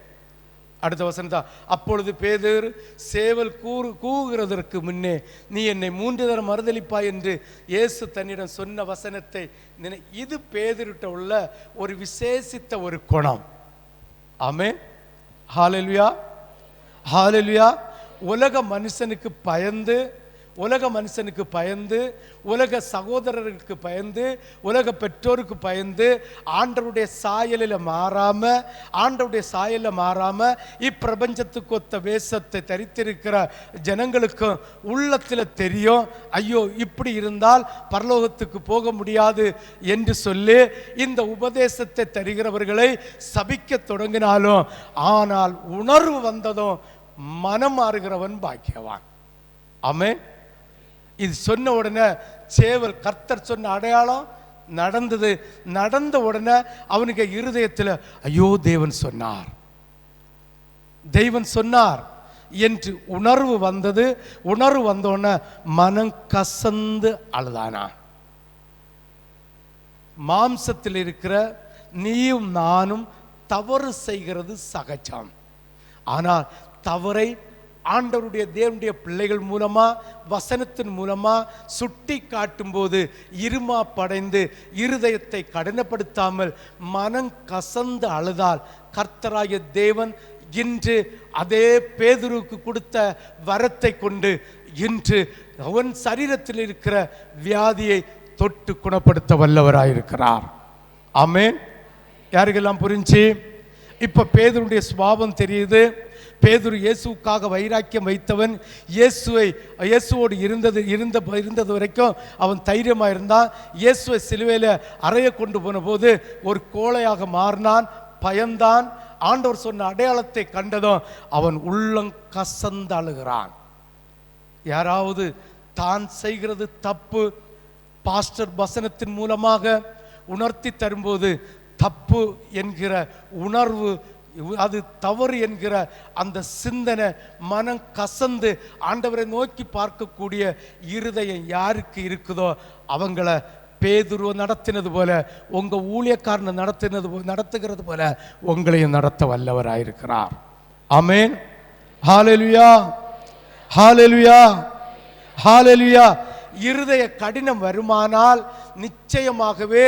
அடுத்த வசனம் தான். அப்பொழுது பேதுரு, சேவல் கூவுகிறதற்கு முன்னே நீ என்னை 3 தரம் மறுதலிப்பாய் என்று இயேசு தன்னிடம் சொன்ன வசனத்தை இது பேதுருட்ட உள்ள ஒரு விசேஷித்த ஒரு குணம். ஆமென். ஹல்லேலூயா, ஹல்லேலூயா. உலக மனுஷனுக்கு பயந்து, உலக சகோதரர்களுக்கு பயந்து, உலக பெற்றோருக்கு பயந்து, ஆண்டவருடைய சாயலில் மாறாம இப்பிரபஞ்சத்துக்கு ஒத்த வேஷத்தை தரித்திருக்கிற ஜனங்களுக்கு உள்ளத்தில் தெரியும், ஐயோ இப்படி இருந்தால் பரலோகத்துக்கு போக முடியாது என்று சொல்லி இந்த உபதேசத்தை தருகிறவர்களை சபிக்க தொடங்கினாலும், ஆனால் உணர்வு வந்ததும் மனம் மாறுகிறவன் பாக்கியவான். ஆமென். இது சொன்ன உடனே சேவல், கர்த்தர் சொன்ன அடையாளம் நடந்தது. நடந்த உடனே அவனுக்கு இருதயத்தில் ஐயோ தேவன் சொன்னார் என்று உணர்வு வந்தது. உணர்வு வந்தோடனே மனம் கசந்து அழுதானா. மாம்சத்தில் இருக்கிற நீயும் நானும் தவறு செய்கிறது சகஜம். ஆனால் தவறை ஆண்டவருடைய தேவனுடைய பிள்ளைகள் மூலமா, வசனத்தின் மூலமா சுட்டி காட்டும் போது இருமா படைந்து இருதயத்தை கடினப்படுத்தாமல் மனம் கசந்து அழுதால் கர்த்தராகிய தேவன் இன்று அதே பேதுருக்கு கொடுத்த வரத்தை கொண்டு இன்று அவன் சரீரத்தில் இருக்கிற வியாதியை தொட்டு குணப்படுத்த வல்லவராயிருக்கிறார். ஆமென். யாருக்கெல்லாம் புரிஞ்சு? இப்ப பேதுருடைய சுபாவம் தெரியுது. பேதுரு இயேசுக்காக வைராக்கியம் வைத்தவன். இயேசுவோடு இருந்தது வரைக்கும் அவன் தைரியமாக இருந்தான். இயேசுவை சிலுவையில் அறைய கொண்டு போன போது ஒரு கோழையாக மாறினான், பயந்தான். ஆண்டவர் சொன்ன அடையாளத்தை கண்டதும் அவன் உள்ளம் கசந்து அழுகிறான். யாராவது தான் செய்கிறது தப்பு பாஸ்டர் வசனத்தின் மூலமாக உணர்த்தி தரும்போது தப்பு என்கிற உணர்வு, அது தவறு என்கிற அந்த சிந்தனை, மனம் கசந்து ஆண்டவரை நோக்கி பார்க்கக்கூடிய இருதயம் யாருக்கு இருக்குதோ அவங்கள பேதுருவை நடத்தினது போல, உங்க ஊழியக்காரனை நடத்துகிறது போல உங்களையும் நடத்த வல்லவராயிருக்கிறார். ஆமென். ஹல்லேலூயா, ஹல்லேலூயா, ஹல்லேலூயா. இருதய கடினம் வருமானால் நிச்சயமாகவே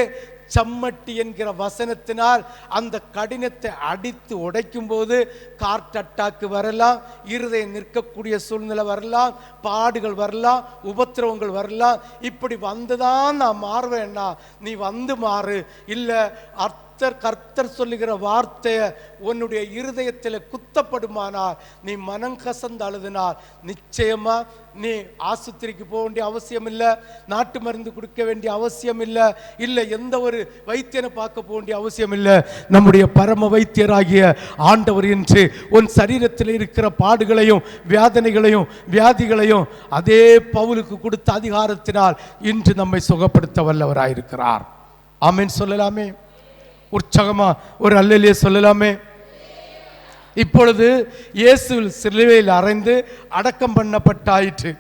சம்மட்டி என்கிற வசனத்தினால் அந்த கடினத்தை அடித்து உடைக்கும் போது கார்ட் அட்டாக்கு வரலாம், இருதயம் நிற்கக்கூடிய சூழ்நிலை வரலாம், பாடுகள் வரலாம், உபத்திரவங்கள் வரலாம். இப்படி வந்துதான் நான் மாறுவேன்னா நீ வந்து மாறு. இல்லை கர்த்தர் சொல்லுகிற வார்த்தையை உன்னுடைய இருதயத்தில் குத்தப்படுமானால், நீ மனம் கசந்து அழுதினால் நிச்சயமா நீ ஆஸ்பத்திரிக்கு போக வேண்டிய அவசியம் இல்லை, நாட்டு மருந்து கொடுக்க வேண்டிய அவசியம் இல்லை, இல்லை எந்த ஒரு வைத்தியனை பார்க்க போக வேண்டிய அவசியம் இல்லை. நம்முடைய பரம வைத்தியராகிய ஆண்டவர் என்று உன் சரீரத்தில் இருக்கிற பாடுகளையும் வியாதிகளையும் அதே பவுலுக்கு கொடுத்த அதிகாரத்தினால் இன்று நம்மை சுகப்படுத்த வல்லவராயிருக்கிறார். ஆமென் சொல்லலாமே. உற்சாகமா ஒரு அல்லேலூயா சொல்லலாமே. இப்பொழுது இயேசு சிலுவையில் அறைந்து அடக்கம் பண்ணப்பட்டாயிற்று.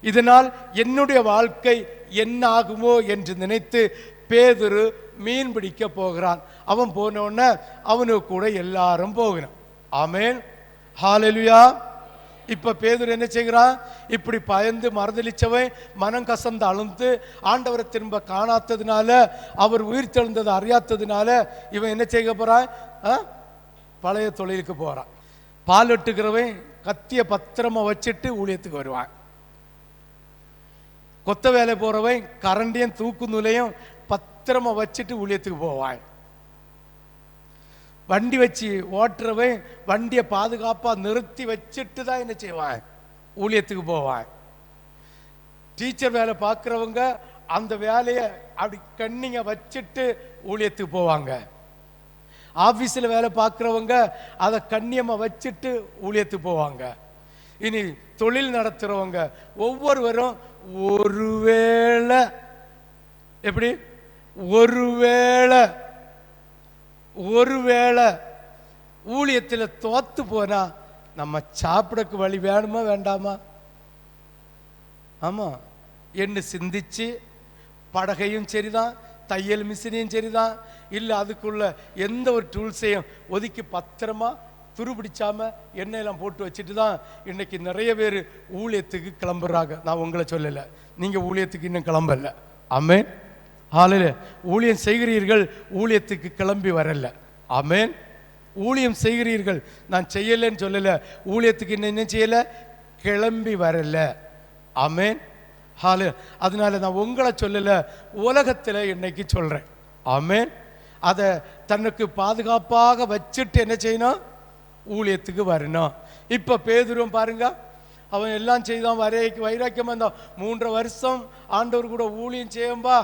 இதனால் என்னுடைய வாழ்க்கை என்ன ஆகுமோ என்று நினைத்து பேதுரு மீன் பிடிக்க போகிறான். அவன் போனோடனே அவனுக்கு கூட எல்லாரும் போகிறான். ஆமென், ஹalleluya. இப்ப பேதுரு என்ன செய்கிறான்? இப்படி பயந்து மறுதலிச்சவன் மனம் கசந்து அழுந்து ஆண்டவரை திரும்ப காணாததுனால, அவர் உயிர் தெழுந்ததை அறியாததுனால இவன் என்ன செய்ய போறான்? பழைய தொழிலுக்கு போறான். பால் வெட்டுக்கிறவன் கத்திய பத்திரமா வச்சுட்டு ஊழியத்துக்கு வருவான். கொத்த வேலை போறவன் கரண்டியும் தூக்கு நூலையும் பத்திரமா வச்சுட்டு ஊழியத்துக்கு போவான். வண்டி வச்சு ஓட்டுறவன் வண்டியை பாதுகாப்பா நிறுத்தி வச்சுட்டு தான் என்ன செய்வான்? ஊழியத்துக்கு போவான். டீச்சர் வேலை பார்க்குறவங்க அந்த வேலையை அப்படி கண்ணிங்க வச்சுட்டு ஊழியத்துக்கு போவாங்க. ஆஃபீஸில் வேலை பார்க்குறவங்க அதை கண்ணியமாக வச்சுட்டு ஊழியத்துக்கு போவாங்க. இனி தொழில் நடத்துகிறவங்க ஒவ்வொருவரும் ஒருவேளை எப்படி ஒருவேளை ஊழியத்தில் தோத்து போனா நம்ம சாப்பிடக்கு வழி வேணுமா வேண்டாமா? ஆமா, என்ன சிந்திச்சு படகையும் சரிதான், தையல் மிஷினையும் சரிதான், இல்லை அதுக்குள்ள எந்த ஒரு டூல்ஸையும் ஒதுக்கி பத்திரமா துருபிடிச்சாம எண்ணெயெல்லாம் போட்டு வச்சுட்டு தான் இன்னைக்கு நிறைய பேர் ஊழியத்துக்கு கிளம்புறாங்க. நான் உங்களை சொல்லலை, நீங்க ஊழியத்துக்கு இன்னும் கிளம்பல. ஆமென், ஹalleluya. ஊழியம் செய்கிறீர்கள், ஊழியத்துக்கு கிளம்பி வரல. ஆமென், ஊழியம் செய்கிறீர்கள், நான் செய்யலைன்னு சொல்லல, ஊழியத்துக்கு இன்னும் என்ன செய்யல? கிளம்பி வரல. ஆமென், ஹalleluya. அதனால நான் உங்களை சொல்லல, உலகத்தில் இன்னைக்கு சொல்றேன். ஆமென், அதை தனக்கு பாதுகாப்பாக வச்சுட்டு என்ன செய்யணும்? ஊழியத்துக்கு வரணும். இப்ப பேதுருவும் பாருங்க, அவன் எல்லாம் செய்தான், வைராக்கியமா இருந்தான். 3 வருஷம் ஆண்டவர் கூட ஊழியம் செய்யும்பா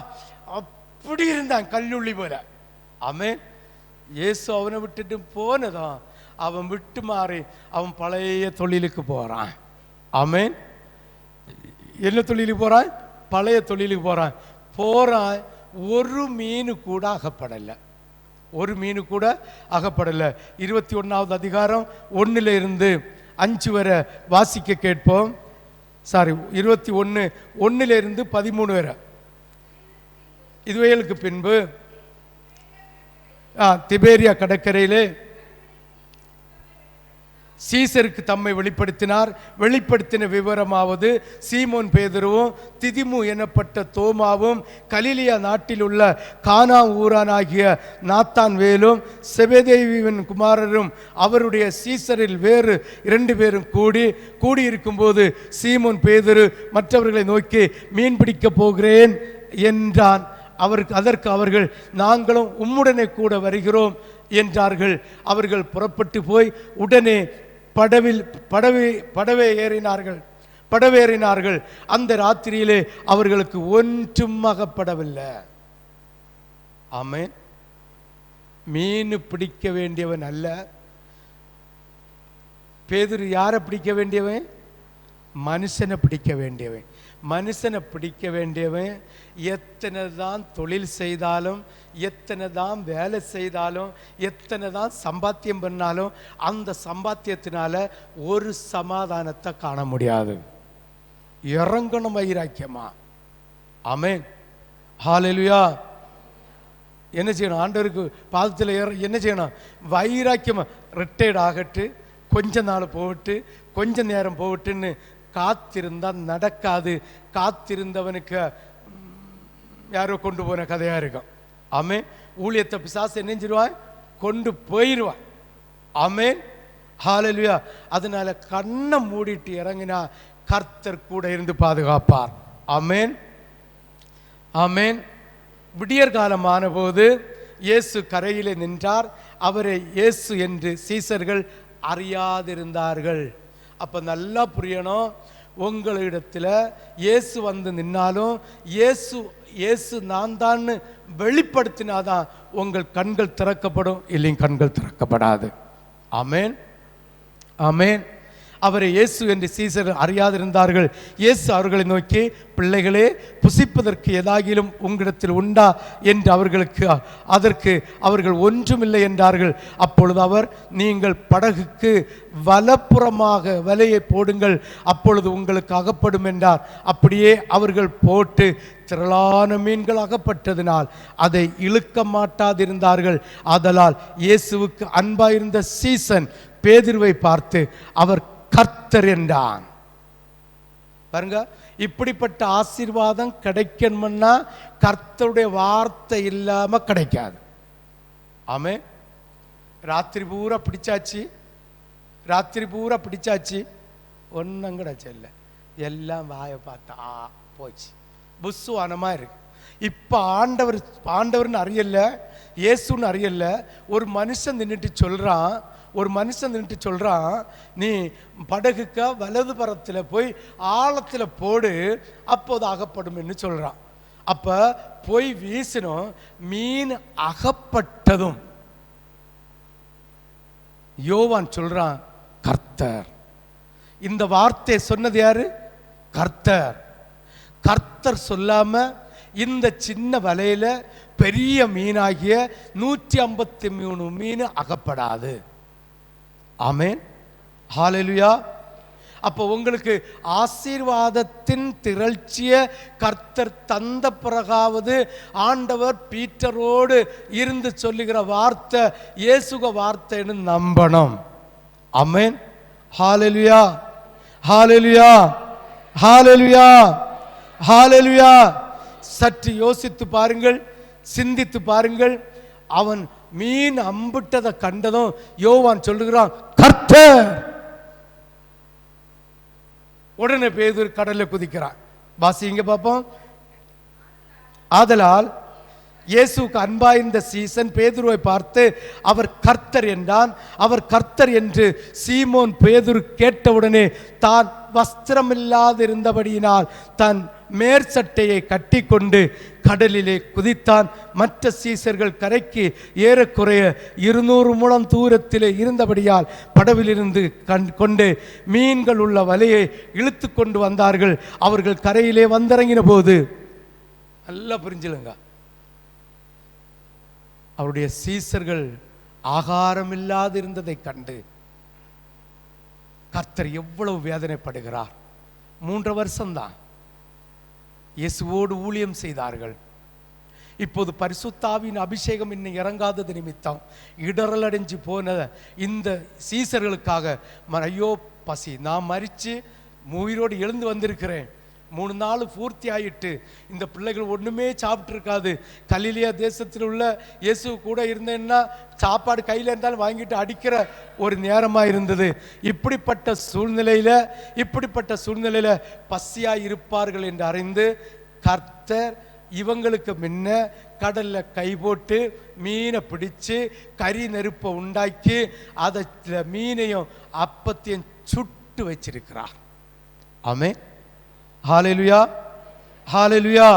அப்படி இருந்தான், கல்லுள்ளி போல. ஆமென், இயேசு அவனை விட்டுட்டு போனதான் அவன் விட்டு மாறி அவன் பழைய தொழிலுக்கு போறான். ஆமென், என்ன தொழிலுக்கு போறான்? பழைய தொழிலுக்கு போறான். ஒரு மீன் கூட அகப்படலை, ஒரு மீன் கூட அகப்படலை. 21வது அதிகாரம் 1 இருந்து 5 வரை வாசிக்க கேட்போம். 21 இருந்து 13 வரை. இதுவேலுக்கு பின்பு திபேரியா கடற்கரையிலே சீசருக்கு தம்மை வெளிப்படுத்தின விவரமாவது, சீமோன் பேதுருவும் திதிமு எனப்பட்ட தோமாவும் கலிலியா நாட்டில் உள்ள கானா ஊரானாகிய நாத்தான் வேலும் செபெதேயுவின் குமாரரும் அவருடைய சீசரில் வேறு 2 பேரும் கூடியிருக்கும் போது சீமோன் பேதுரு மற்றவர்களை நோக்கி மீன் பிடிக்கப் போகிறேன் என்றான். அதற்கு அவர்கள் நாங்களும் உம்முடனே கூட வருகிறோம் என்றார்கள். அவர்கள் புறப்பட்டு போய் உடனே படவேறினார்கள். அந்த ராத்திரியிலே அவர்களுக்கு ஒன்றும் அகப்படவில்லை. ஆமென், மீன் பிடிக்க வேண்டியவன் அல்ல பேதுரு. யாரை பிடிக்க வேண்டியவன்? மனுஷனை பிடிக்க வேண்டியவன். மனுஷனை பிடிக்க வேண்டியவன் எத்தனை தான் தொழில் செய்தாலும், எத்தனை தான் வேலை செய்தாலும், எத்தனை தான் சம்பாத்தியம் பண்ணாலும் அந்த சம்பாத்தியத்தினால ஒரு சமாதானத்தை காண முடியாது. இறங்கணும் வைராக்கியமா. ஆமென், ஹalleluya. என்ன செய்யணும்? ஆண்டவருக்கு பாதத்தில் என்ன செய்யணும்? வைராக்கியமா. ரிட்டையர்ட் ஆகட்டு, கொஞ்ச நாள் போகட்டு, கொஞ்ச நேரம் போகட்டுன்னு காத்திருந்தால் நடக்காது. காத்திருந்தவனுக்கு யாரோ கொண்டு போன கதையா இருக்கும். ஆமென், ஊழியத்தை பிசாசு என்னஞ்சிருவான்? கொண்டு போயிடுவான். ஆமென், ஹalleluya. அதனால கண்ணை மூடிட்டு இறங்கினா கர்த்தர் கூட இருந்து பாதுகாப்பார். ஆமென், ஆமென். விடியற் காலமான போது இயேசு கரையிலே நின்றார். அவரை இயேசு என்று சீசர்கள் அறியாதிருந்தார்கள். அப்ப நல்லா புரியணும், உங்களிடத்துல இயேசு வந்து நின்னாலும் இயேசு நான் தான் வெளிப்படுத்தினாதான் உங்கள் கண்கள் திறக்கப்படும், இல்லைங்க கண்கள் திறக்கப்படாது. ஆமென், ஆமென். அவரை இயேசு என்று சீசர்கள் அறியாதிருந்தார்கள். இயேசு அவர்களை நோக்கி, பிள்ளைகளே, புசிப்பதற்கு ஏதாகிலும் உங்களிடத்தில் உண்டா என்று அதற்கு அவர்கள் ஒன்றுமில்லை என்றார்கள். அப்பொழுது அவர், நீங்கள் படகுக்கு வலப்புறமாக வலையை போடுங்கள், அப்பொழுது உங்களுக்கு அகப்படும் என்றார். அப்படியே அவர்கள் போட்டு திரளான மீன்கள் அகப்பட்டதினால் அதை இழுக்க மாட்டாதிருந்தார்கள். ஆதலால் இயேசுவுக்கு அன்பாயிருந்த சீசன் பேதுருவை பார்த்து அவர் கர்த்தர் என்றான். பாருங்க, இப்படிப்பட்ட ஆசீர்வாதம் கிடைக்கணும்னா கர்த்தருடைய வார்த்தை இல்லாம கிடைக்காது. ஆமே. ராத்திரி பூரா பிடிச்சாச்சு, ஒன்னும் கிடைச்ச இல்லை, எல்லாம் வாயை பார்த்தா போச்சு, புஸ்வானமா இருக்கு. இப்ப ஆண்டவர்னு அறியல, இயேசுன்னு அறியல, ஒரு மனுஷன் நின்றுட்டு சொல்றான், நீ படகுக்க வலது பரத்தில் போய் ஆழத்துல போடு, அப்போது அகப்படும் என்று சொல்றான். அப்ப போய் வீசணும், மீன் அகப்பட்டதும் யோவான் சொல்றான் கர்த்தர். இந்த வார்த்தை சொன்னது யாரு? கர்த்தர் சொல்லாம இந்த சின்ன வலையில பெரிய மீனாகிய 153 மீன் அகப்படாது. ஆமென், ஹல்லேலூயா. அப்போ உங்களுக்கு ஆசீர்வாதத்தின் திரட்சிய கர்த்தர் தந்த பிறகாவது ஆண்டவர் பீட்டரோடு இருந்து சொல்லுகிற வார்த்தை இயேசுக வார்த்தைன்னு நம்பணும். ஆமென், ஹல்லேலூயா, ஹல்லேலூயா, ஹல்லேலூயா, ஹல்லேலூயா. சற்று யோசித்து பாருங்கள், சிந்தித்து பாருங்கள். அவன் மீன் அம்பிட்டதை கண்டதும் யோவான் சொல்லுகிறான் கர்த்தர். உடனே பேதுரு கடல்ல குதிக்கிறான். வாசிங்க பாப்போம். ஆதலால் இயேசுக்கு அன்பாயிருந்த சீசன் பேதுருவை பார்த்து அவர் கர்த்தர் என்றான். அவர் கர்த்தர் என்று சீமோன் பேதுரு கேட்டவுடனே தான் வஸ்திரமில்லாதிருந்தபடியினால் தன் மேற்சட்டையை கட்டி கொண்டு கடலிலே குதித்தான். மற்ற சீசர்கள் கரைக்கு ஏறக்குறைய 200 முழம் தூரத்திலே இருந்தபடியால் படவிலிருந்து கொண்டு மீன்கள் உள்ள வலையை இழுத்து கொண்டு வந்தார்கள். அவர்கள் கரையிலே வந்திறங்கின போது, நல்லா புரிஞ்சுலுங்க, அவருடைய சீசர்கள் ஆகாரம் இல்லாது இருந்ததை கண்டு கர்த்தர் எவ்வளவு வேதனைப்படுகிறார். 3 வருஷம்தான் இயேசுவோடு ஊழியம் செய்தார்கள். இப்போது பரிசுத்தாவின் அபிஷேகம் இன்னும் இறங்காதது நிமித்தம் இடரல் அடைஞ்சு போன இந்த சீசர்களுக்காக ஐயோ பசி, நான் மரித்து உயிரோடு எழுந்து வந்திருக்கிறேன், 3 நாள் பூர்த்தி ஆயிட்டு, இந்த பிள்ளைகள் ஒன்றுமே சாப்பிட்டு இருக்காது. கலிலியா தேசத்தில் உள்ள இயேசு கூட இருந்தேன்னா சாப்பாடு கையில் இருந்தாலும் வாங்கிட்டு அடிக்கிற ஒரு நேரமாக இருந்தது. இப்படிப்பட்ட சூழ்நிலையில் பசியாக இருப்பார்கள் என்று அறிந்து கர்த்தர் இவங்களுக்கு முன்ன கடல்ல கை போட்டு மீனை பிடிச்சு கறி நெருப்பை உண்டாக்கி அதை மீனையும் அப்பத்தையும் சுட்டு வச்சிருக்கிறார். ஆமென், ஹல்லேலூயா, ஹல்லேலூயா.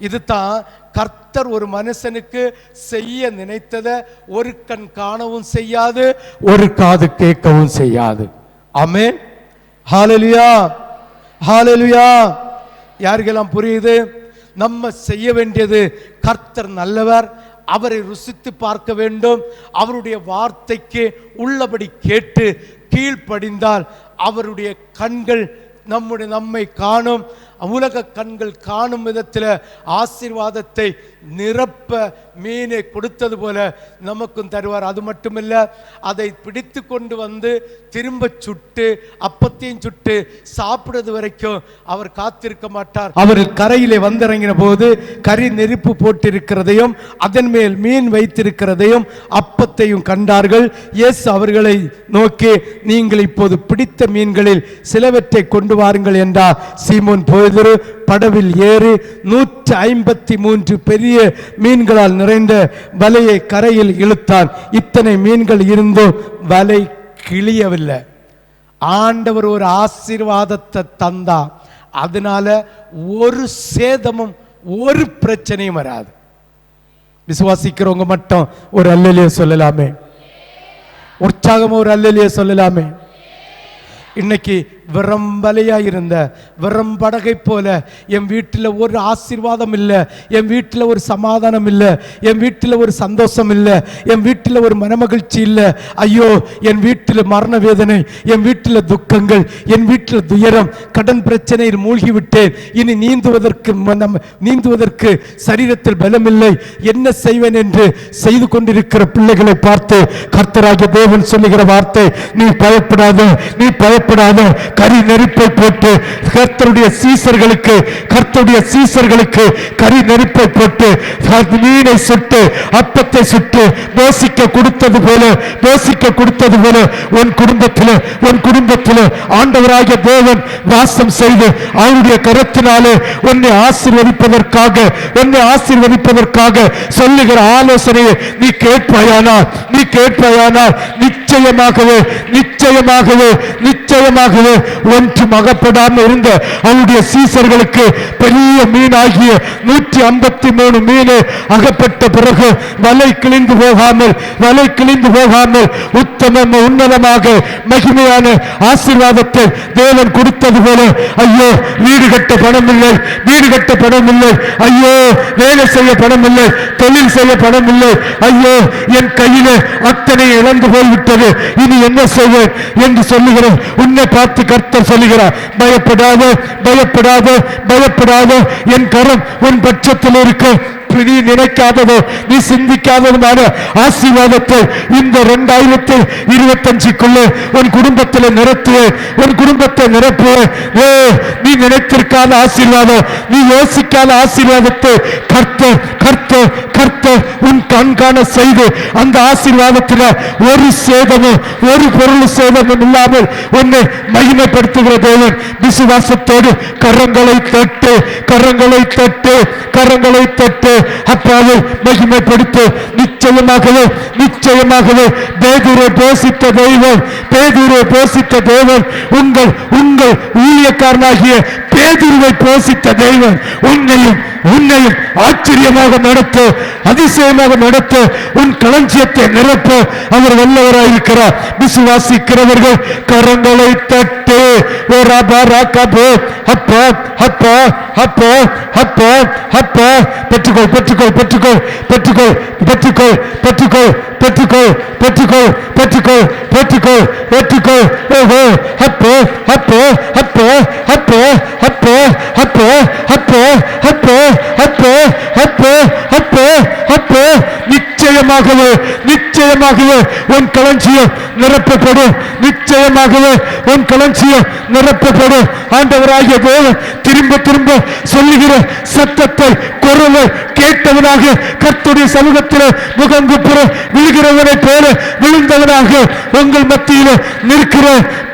இதுதான் கர்த்தர் ஒரு மனுஷனுக்கு செய்ய நினைத்ததை ஒரு கண் காணவும் செய்யாது, ஒரு காது கேட்கவும் செய்யாது. ஆமென், ஹல்லேலூயா, ஹல்லேலூயா. யாருக்கெல்லாம் புரியுது? நம்ம செய்ய வேண்டியது, கர்த்தர் நல்லவர், அவரை ருசித்து பார்க்க வேண்டும். அவருடைய வார்த்தைக்கு உள்ளபடி கேட்டு கீழ்ப்படிந்தால் அவருடைய கண்கள் நம்மை காணும். உலக கண்கள் காணும் விதத்தில் ஆசீர்வாதத்தை நிரப்ப மீனை கொடுத்தது போல நமக்கும் தருவார். அது மட்டுமில்ல, அதை பிடித்து கொண்டு வந்து திரும்ப சுட்டு அப்பத்தையும் சுட்டு சாப்பிடுறது வரைக்கும் அவர் காத்திருக்க மாட்டார். அவர் கரையிலே வந்திறங்கின போது கறி நெருப்பு போட்டிருக்கிறதையும் அதன் மேல் மீன் வைத்திருக்கிறதையும் அப்பத்தையும் கண்டார்கள். இயேசு அவர்களை நோக்கி, நீங்கள் இப்போது பிடித்த மீன்களில் சிலவற்றை கொண்டு வாருங்கள் என்றார். சீமோன் பேதுரு படவில் ஏறி 153 பெரிய மீன்களால் நிறைந்த வலையை கரையில் இழுத்தான். இத்தனை மீன்கள் இருந்தும் வலை கிழியவில்லை. ஆண்டவர் ஒரு ஆசீர்வாதத்தை தந்தா, அதனால ஒரு சேதமும் ஒரு பிரச்சனையும் வராது. விசுவாசிக்கிறவங்க மட்டும் ஒரு அல்லேலூயா சொல்லலாமே, உற்சாகமா ஒரு அல்லேலூயா சொல்லலாமே. இன்னைக்கு வெறும் வலையாயிருந்த வெறும் படகை போல என் வீட்டில் ஒரு ஆசீர்வாதம் இல்லை, என் வீட்டில் ஒரு சமாதானம் இல்லை, என் வீட்டில் ஒரு சந்தோஷம் இல்லை, என் வீட்டில் ஒரு மனமகிழ்ச்சி இல்லை. ஐயோ, என் வீட்டில் மரண வேதனை, என் வீட்டில் துக்கங்கள், என் வீட்டில் துயரம், கடன் பிரச்சனையில் மூழ்கிவிட்டேன், இனி நீந்துவதற்கு சரீரத்தில் பலமில்லை, என்ன செய்வேன் என்று செய்து கொண்டிருக்கிற பிள்ளைகளை பார்த்து கர்த்தராகிய தேவன் சொல்லுகிற வார்த்தை, நீ பயப்படாத, நீ பயப்படாத. கரி நெருப்பை போட்டு கர்த்தருடைய சீசர்களுக்கு கரி நெருப்பை போட்டு மீனை சுட்டு அப்பத்தை சுட்டு போசிக்க கொடுத்தது போல உன் குடும்பத்தில் ஆண்டவராகிய தேவன் வாசம் செய்து அவருடைய கரத்தினாலே உன்னை ஆசீர்வதிப்பதற்காக சொல்லுகிற ஆலோசனையை நீ கேட்பாயானால் நிச்சயமாகவே ஒன்றும் அகப்படாமல் இருந்த அவருடைய சீசர்களுக்கு பெரிய மீனாகிய 153 மீன் அகப்பட்ட பிறகு வலை கிழிந்து போகாமல் உன்னதமாக மகிமையான ஆசீர்வாதத்தை தேவன் கொடுத்தது போல, ஐயோ வீடு கட்ட பணம் இல்லை, ஐயோ வேலை செய்ய பணம் இல்லை, தொழில் செய்ய பணம் இல்லை, ஐயோ என் கையிலே அத்தனை இழந்து போய்விட்டது, இனி என்ன செய்வேன் என்று சொல்லுகிறேன். உன்னை பார்த்து கர்த்தர் சொல்லுகிறார், பயப்படாத, என் கரம் உன் பட்சத்தில் இருக்க. நீ நினைக்காததோ நீ சிந்திக்காததுமான ஆசீர்வாதத்தை இந்த 2025 உன் குடும்பத்தில் நிரப்புவேன். நீ நினைத்திருக்காத ஆசீர்வாதம், நீ யோசிக்காத ஆசீர்வாதத்தை கர்த்தர் உன் கண்காண செய்து அந்த ஆசீர்வாதத்தில் ஒரு சேதமும் ஒரு பொருள் சேதமும் இல்லாமல் உன்னை மகிமைப்படுத்துகிற தேவன். விசுவாசத்தோடு கரங்களை தட்டு அப்பாவை மகிமைப்படுத்து. நிச்சயமாகவே பேதுரை போசித்த தேவன் உங்கள் ஊழியக்காரனாகிய பேதுருவை போசித்த தேவன் உன்னையும் ஆச்சரியமாக நடத்த, அதிசயமாக நடத்த, உன் களஞ்சியத்தை நிரப்ப அவர் வல்லவராயிருக்கிறார். விசுவாசிக்கிறவர்கள் கரங்களை தட்டு. நிச்சயமாகவே உன் களஞ்சியம் நிரப்பப்படும். ஆண்டவராகிய தேவன் திரும்ப சொல்லுகிற சத்தத்தை குரலை கேட்டவனாக கர்த்தருடைய சமூகத்தில் முகங்குப்புற விழுகிறவனை போல விழுந்தவனாக உங்கள் மத்தியில் நிற்கிற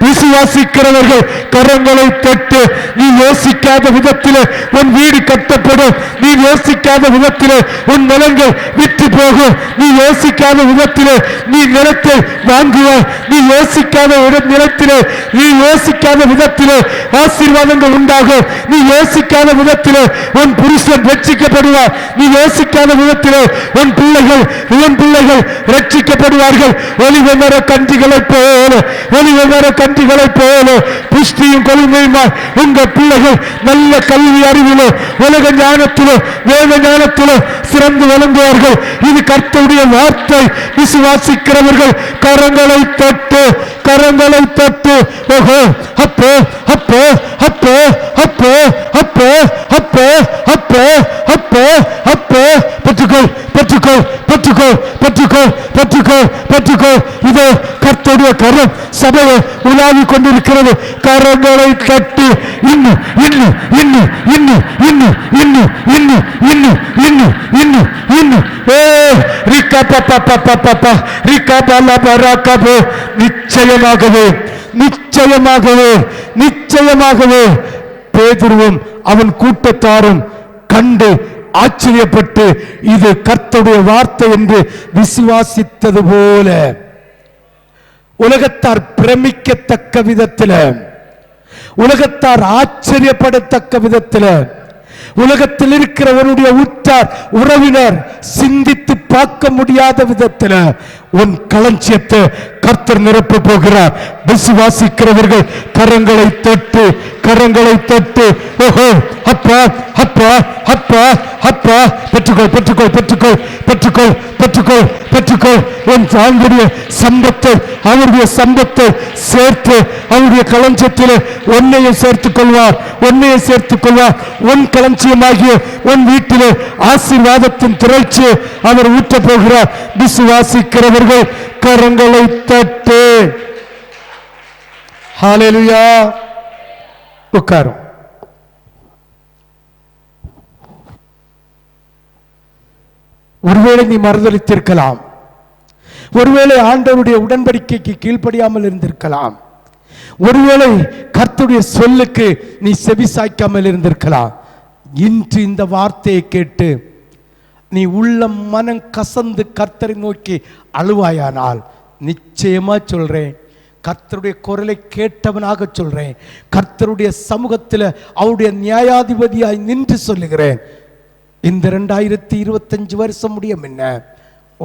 விசுவாசிக்கிறவர்கள் கரங்களை தட்டு. நீ யோசிக்காத விதத்தில் உன் வீடு கட்டப்படும். நீ யோசிக்காத விதத்தில் உன் நிலங்கள் விற்று போகும். நீ யோசிக்காத விதத்தில் நீ நிலத்தை வாங்குவாய். நீ யோசிக்காத விதத்தில் ஆசீர்வாதங்கள் உண்டாகும். நீ யோசிக்காத விதத்தில் உன் புருஷன் ரட்சிக்கப்படுவார். நீ யோசிக்காத விதத்தில் உன் பிள்ளைகள் ரட்சிக்கப்படுவார்கள். ஒலிவ மர கன்றுகளைப் போல புஷ்டியும் கொள்கையுமாய் உங்கள் பிள்ளைகள் நல்ல கல்வி அறிவிலோ உலக ஞானத்திலோ வேத ஞானத்திலோ சிறந்து வழங்குவார்கள். இது கர்த்தருடைய வார்த்தை. விசுவாசிக்கிறவர்கள் கரங்களை தட்டு. ஓஹோ, அப்போ பற்றுக்கோ. இதோ கர்த்தருடைய கரம் சபையை உலாவி கொண்டிருக்கிறது. கரங்களை தட்டி நிச்சயமாகவே பேதுருவும் அவன் கூட்டத்தாரும் கண்டு ஆச்சரியப்பட்டு இது கர்த்தருடைய வார்த்தை என்று விசுவாசித்தது போல உலகத்தார் பிரமிக்கத்தக்க விதத்தில், உலகத்தார் ஆச்சரியப்படத்தக்க விதத்தில், உலகத்தில் இருக்கிறவனுடைய உற்றார் உறவினர் சிந்தித்து பார்க்க முடியாத விதத்தில் உன் களஞ்சியத்தை கர்த்தர் நிரப்ப போகிறார். விசுவாசிக்கிறவர்கள் கரங்களை தட்டு, கரங்களை தட்டு. ஓஹோ, அப்பா அப்பா அப்பா அப்பா, பெற்றுக்கொள் பெற்றுக்கொள் பெற்றுக்கொள் பெற்றுக்கொள் பெற்றுக்கொள் பெற்றுக்கொள். உன் தாங்களுடைய சம்பத்தை, அவருடைய சம்பத்தை சேர்த்து அவருடைய களஞ்சியத்தில் உன்னையும் சேர்த்துக் கொள்வார், உன்னையும் சேர்த்துக் கொள்வார். உன் களஞ்சியமாகிய உன் வீட்டிலே ஆசீர்வாதத்தின் திரட்சி அவர் ஊற்ற போகிறார். விசுவாசிக்கிறவர்கள் கரங்களை தட்டு. ஹல்லேலூயா. உட்காரும். ஒருவேளை நீ மறுதலித்திருக்கலாம், ஒருவேளை ஆண்டவருடைய உடன்படிக்கைக்கு கீழ்ப்படியாமல் இருந்திருக்கலாம், ஒருவேளை கர்த்தருடைய சொல்லுக்கு நீ செவி சாய்க்காமல் இருந்திருக்கலாம். இன்று இந்த வார்த்தையை கேட்டு நீ உள்ள மனம் கசந்து கர்த்தரை நோக்கி அழுவாயானால், நிச்சயமா சொல்றேன், கர்த்தருடைய குரலை கேட்டவனாக சொல்றேன், கர்த்தருடைய சமூகத்தில் அவருடைய நியாயாதிபதியாய் நின்று சொல்லுகிறேன், இந்த 2025 வருஷம் முடியும் என்ன,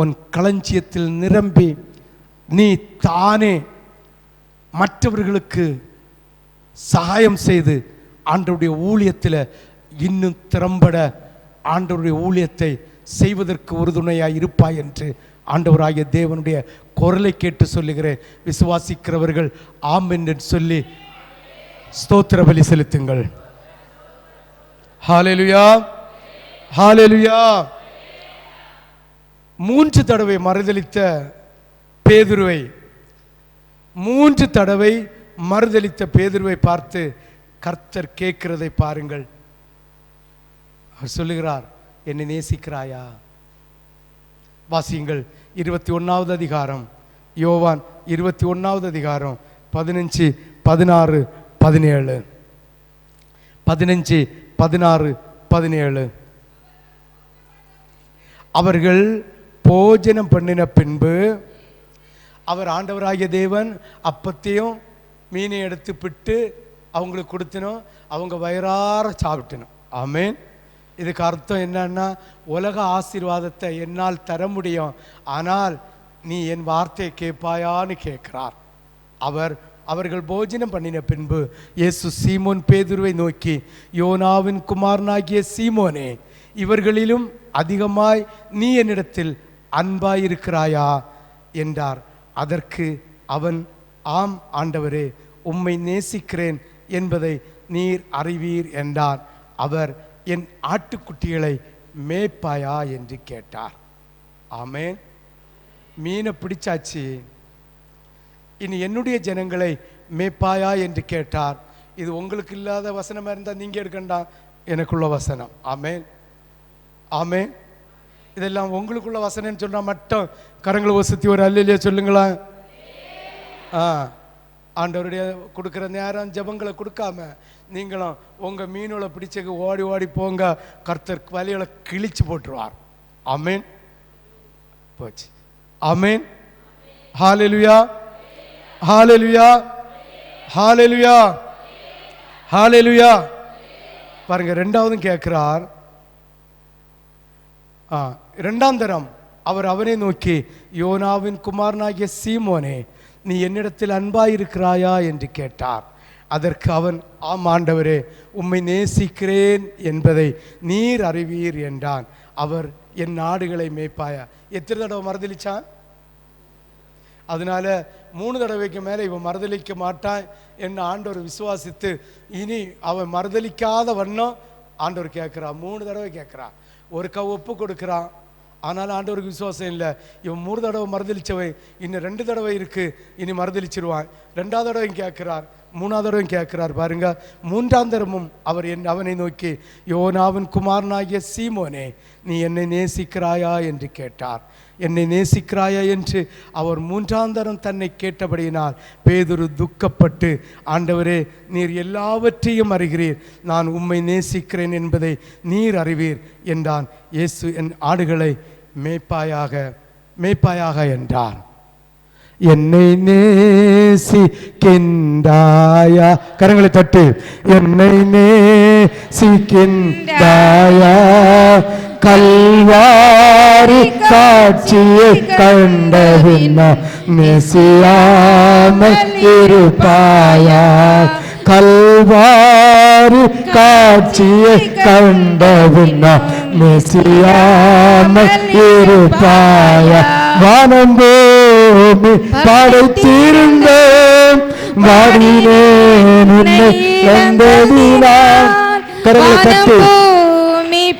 உன் களஞ்சியத்தில் நிரம்பி நீ தானே மற்றவர்களுக்கு சகாயம் செய்து ஆண்டவருடைய ஊழியத்தில் இன்னும் திறம்பட ஆண்டவருடைய ஊழியத்தை செய்வதற்கு உறுதுணையாய் இருப்பாய் என்று ஆண்டவராகிய தேவனுடைய குரலை கேட்டு சொல்லுகிறேன். விசுவாசிக்கிறவர்கள் ஆம் என்று சொல்லி ஸ்தோத்திர பலி செலுத்துங்கள். ஹல்லேலூயா, ஹல்லேலூயா. 3 தடவை மறுதலித்த பேதுருவை, 3 தடவை மறுதலித்த பேதுருவை பார்த்து கர்த்தர் கேட்கிறதை பாருங்கள். அவர் சொல்லுகிறார், என்னை நேசிக்கிறாயா? வாசியுங்கள். 21வது அதிகாரம், யோவான் 21வது அதிகாரம் 15, 16, 17. 15, 16, 17. அவர்கள் போஜனம் பண்ணின பின்பு அவர் ஆண்டவராகிய தேவன் அப்பத்தையும் மீனை எடுத்து பிட்டு அவங்களுக்கு கொடுத்தனும், அவங்க வயிறார சாப்பிட்டணும். ஆமேன். இதுக்கு அர்த்தம் என்னன்னா, உலக ஆசீர்வாதத்தை என்னால் தர முடியும், ஆனால் நீ என் வார்த்தையை கேட்பாயான்னு கேட்கிறார். அவர்கள் போஜனம் பண்ணின பின்பு இயேசு சீமோன் பேதுருவை நோக்கி, யோனாவின் குமாரனாகிய சீமோனே, இவர்களிலும் அதிகமாய் நீ என்னிடத்தில் அன்பாயிருக்கிறாயா என்றார். அதற்கு அவன், ஆம் ஆண்டவரே, உம்மை நேசிக்கிறேன் என்பதை நீர் அறிவீர் என்றார். அவர், என் ஆட்டுக்குட்டிகளை மேய்ப்பாயா என்று கேட்டார். ஆமேன். மீனை பிடிச்சாச்சு, இனி என்னுடைய ஜனங்களை மேய்ப்பாயா என்று கேட்டார். இது உங்களுக்கு இல்லாத வசனமாக இருந்தால் நீங்கள் எடுக்கண்டா, எனக்குள்ள வசனம். ஆமேன், ஆமேன். இதெல்லாம் உங்களுக்குள்ள வசனம்னு சொன்னால் மட்டும் கரங்களை வசதி ஒரு அல்லையா சொல்லுங்களா? ஆண்டவருடைய கொடுக்குற நேரம் ஜபங்களை கொடுக்காம நீங்களும் உங்கள் மீனோட பிடிச்சக்கு ஓடி ஓடி போங்க, கர்த்தர் வலிகளை கிழிச்சு போட்டுருவார். ஆமேன். போச்சு. ஆமேன். ஹல்லேலூயா, ஹல்லேலூயா, ஹல்லேலூயா, ஹல்லேலூயா. பாருங்க, 2வதும் கேட்கிறார். 2ஆம் தரம் அவர் அவனை நோக்கி, யோனாவின் குமாரனாகிய சீமோனே, நீ என்னிடத்தில் அன்பாயிருக்கிறாயா என்று கேட்டார். அதற்கு அவன், ஆம் ஆண்டவரே, உம்மை நேசிக்கிறேன் என்பதை நீர் அறிவீர் என்றான். அவர், என் நாடுகளை மேய்ப்பாயா. எத்தனை தடவை மறுதலிச்சான்? அதனால 3 தடவைக்கு மேலே இவன் மறுதலிக்க மாட்டான் என்ன ஆண்டவர் விசுவாசித்து, இனி அவன் மறுதலிக்காத வண்ணம் ஆண்டவர் கேட்குறான். 3 தடவை கேட்குறான். ஒரு ஒப்பு கொடுக்குறான். ஆனால் ஆண்டவருக்கு விசுவாசம் இல்லை. இவன் 3 தடவை மறுதலிச்சவன், இன்னும் 2 தடவை இருக்கு, இனி மறுதலிச்சிருவான். 2ஆவது தடவையும் கேட்கிறார், 3ஆவது தடவையும் கேட்கிறார். பாருங்க, 3ஆம் தரமும் அவர் அவனை நோக்கி, யோனாவின் குமாரனாகிய சீமோனே, நீ என்னை நேசிக்கிறாயா என்று கேட்டார். என்னை நேசிக்கிறாயா என்று அவர் 3ஆம் தரம் தன்னை கேட்டபடியினால் பேதுரு துக்கப்பட்டு, ஆண்டவரே, நீர் எல்லாவற்றையும் அறிகிறீர், நான் உம்மை நேசிக்கிறேன் என்பதை நீர் அறிவீர் என்றான். இயேசு, என் ஆடுகளை மேய்ப்பாயாக மேய்ப்பாயாக என்றார். என்னை நேசிக்கின்றாயா? கரங்களை தட்டு. என்னை நேசிக்கின்றாயா? கல்வாரி காட்சியை கண்டபின்னா நேசியாமல் இருப்பாயா? கல்வாரி காட்சியை கண்டபின்னா நேசியாமல் இருப்பாயா? வானம் பூமி படைத்திருந்தேன், வாடினேன் உன்னை இழந்ததினால். கரங்களை தட்டு.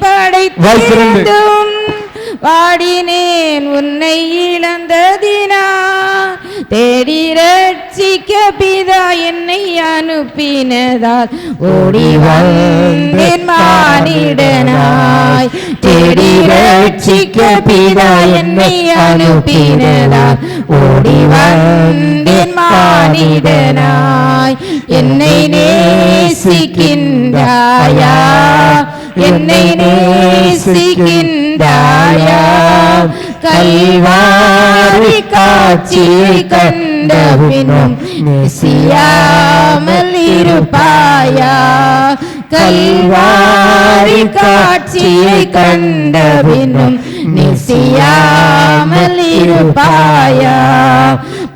படைத்திருந்தும் வாடினேன் உன்னை இழந்ததினா, தேடி ரட்சிக்க பிதா என்னை அனுப்பினதால் ஓடி வந்தேன் மானிடனாய். தேடி ரட்சிக்க பிதா என்னை அனுப்பினதால் ஓடி வந்தேன் மானிடனாய். என்னை நேசிக்கின்றாயா? என்னை நேசிக்கின்றாயா? கல்வாரி காட்சியை கண்டபினும் நேசியாமல் இருப்பாயா? கல்வாரி காட்சியை கண்டபினும் நேசியாமல் இருப்பாயா?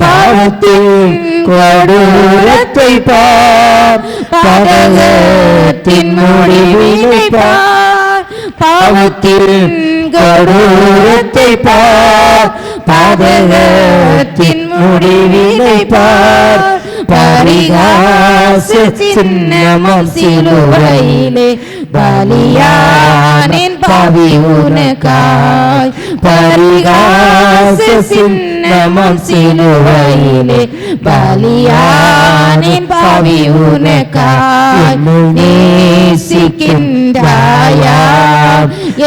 பாவத்தின் கொடூரத்தை பார், பாதகத்தின் முடிவினை பார். பாவத்தின் கொடூரத்தை பார், பாதகத்தின் முடிவினை பார். பரிகாச சின்னமும் சிலுவையிலே பலியானேன் பாவி உனக்காய். பரிகாச சின்னமும் சிலுவையிலே பலியானேன் பாவி உனக்காய். நேசிக்கின்றாயா?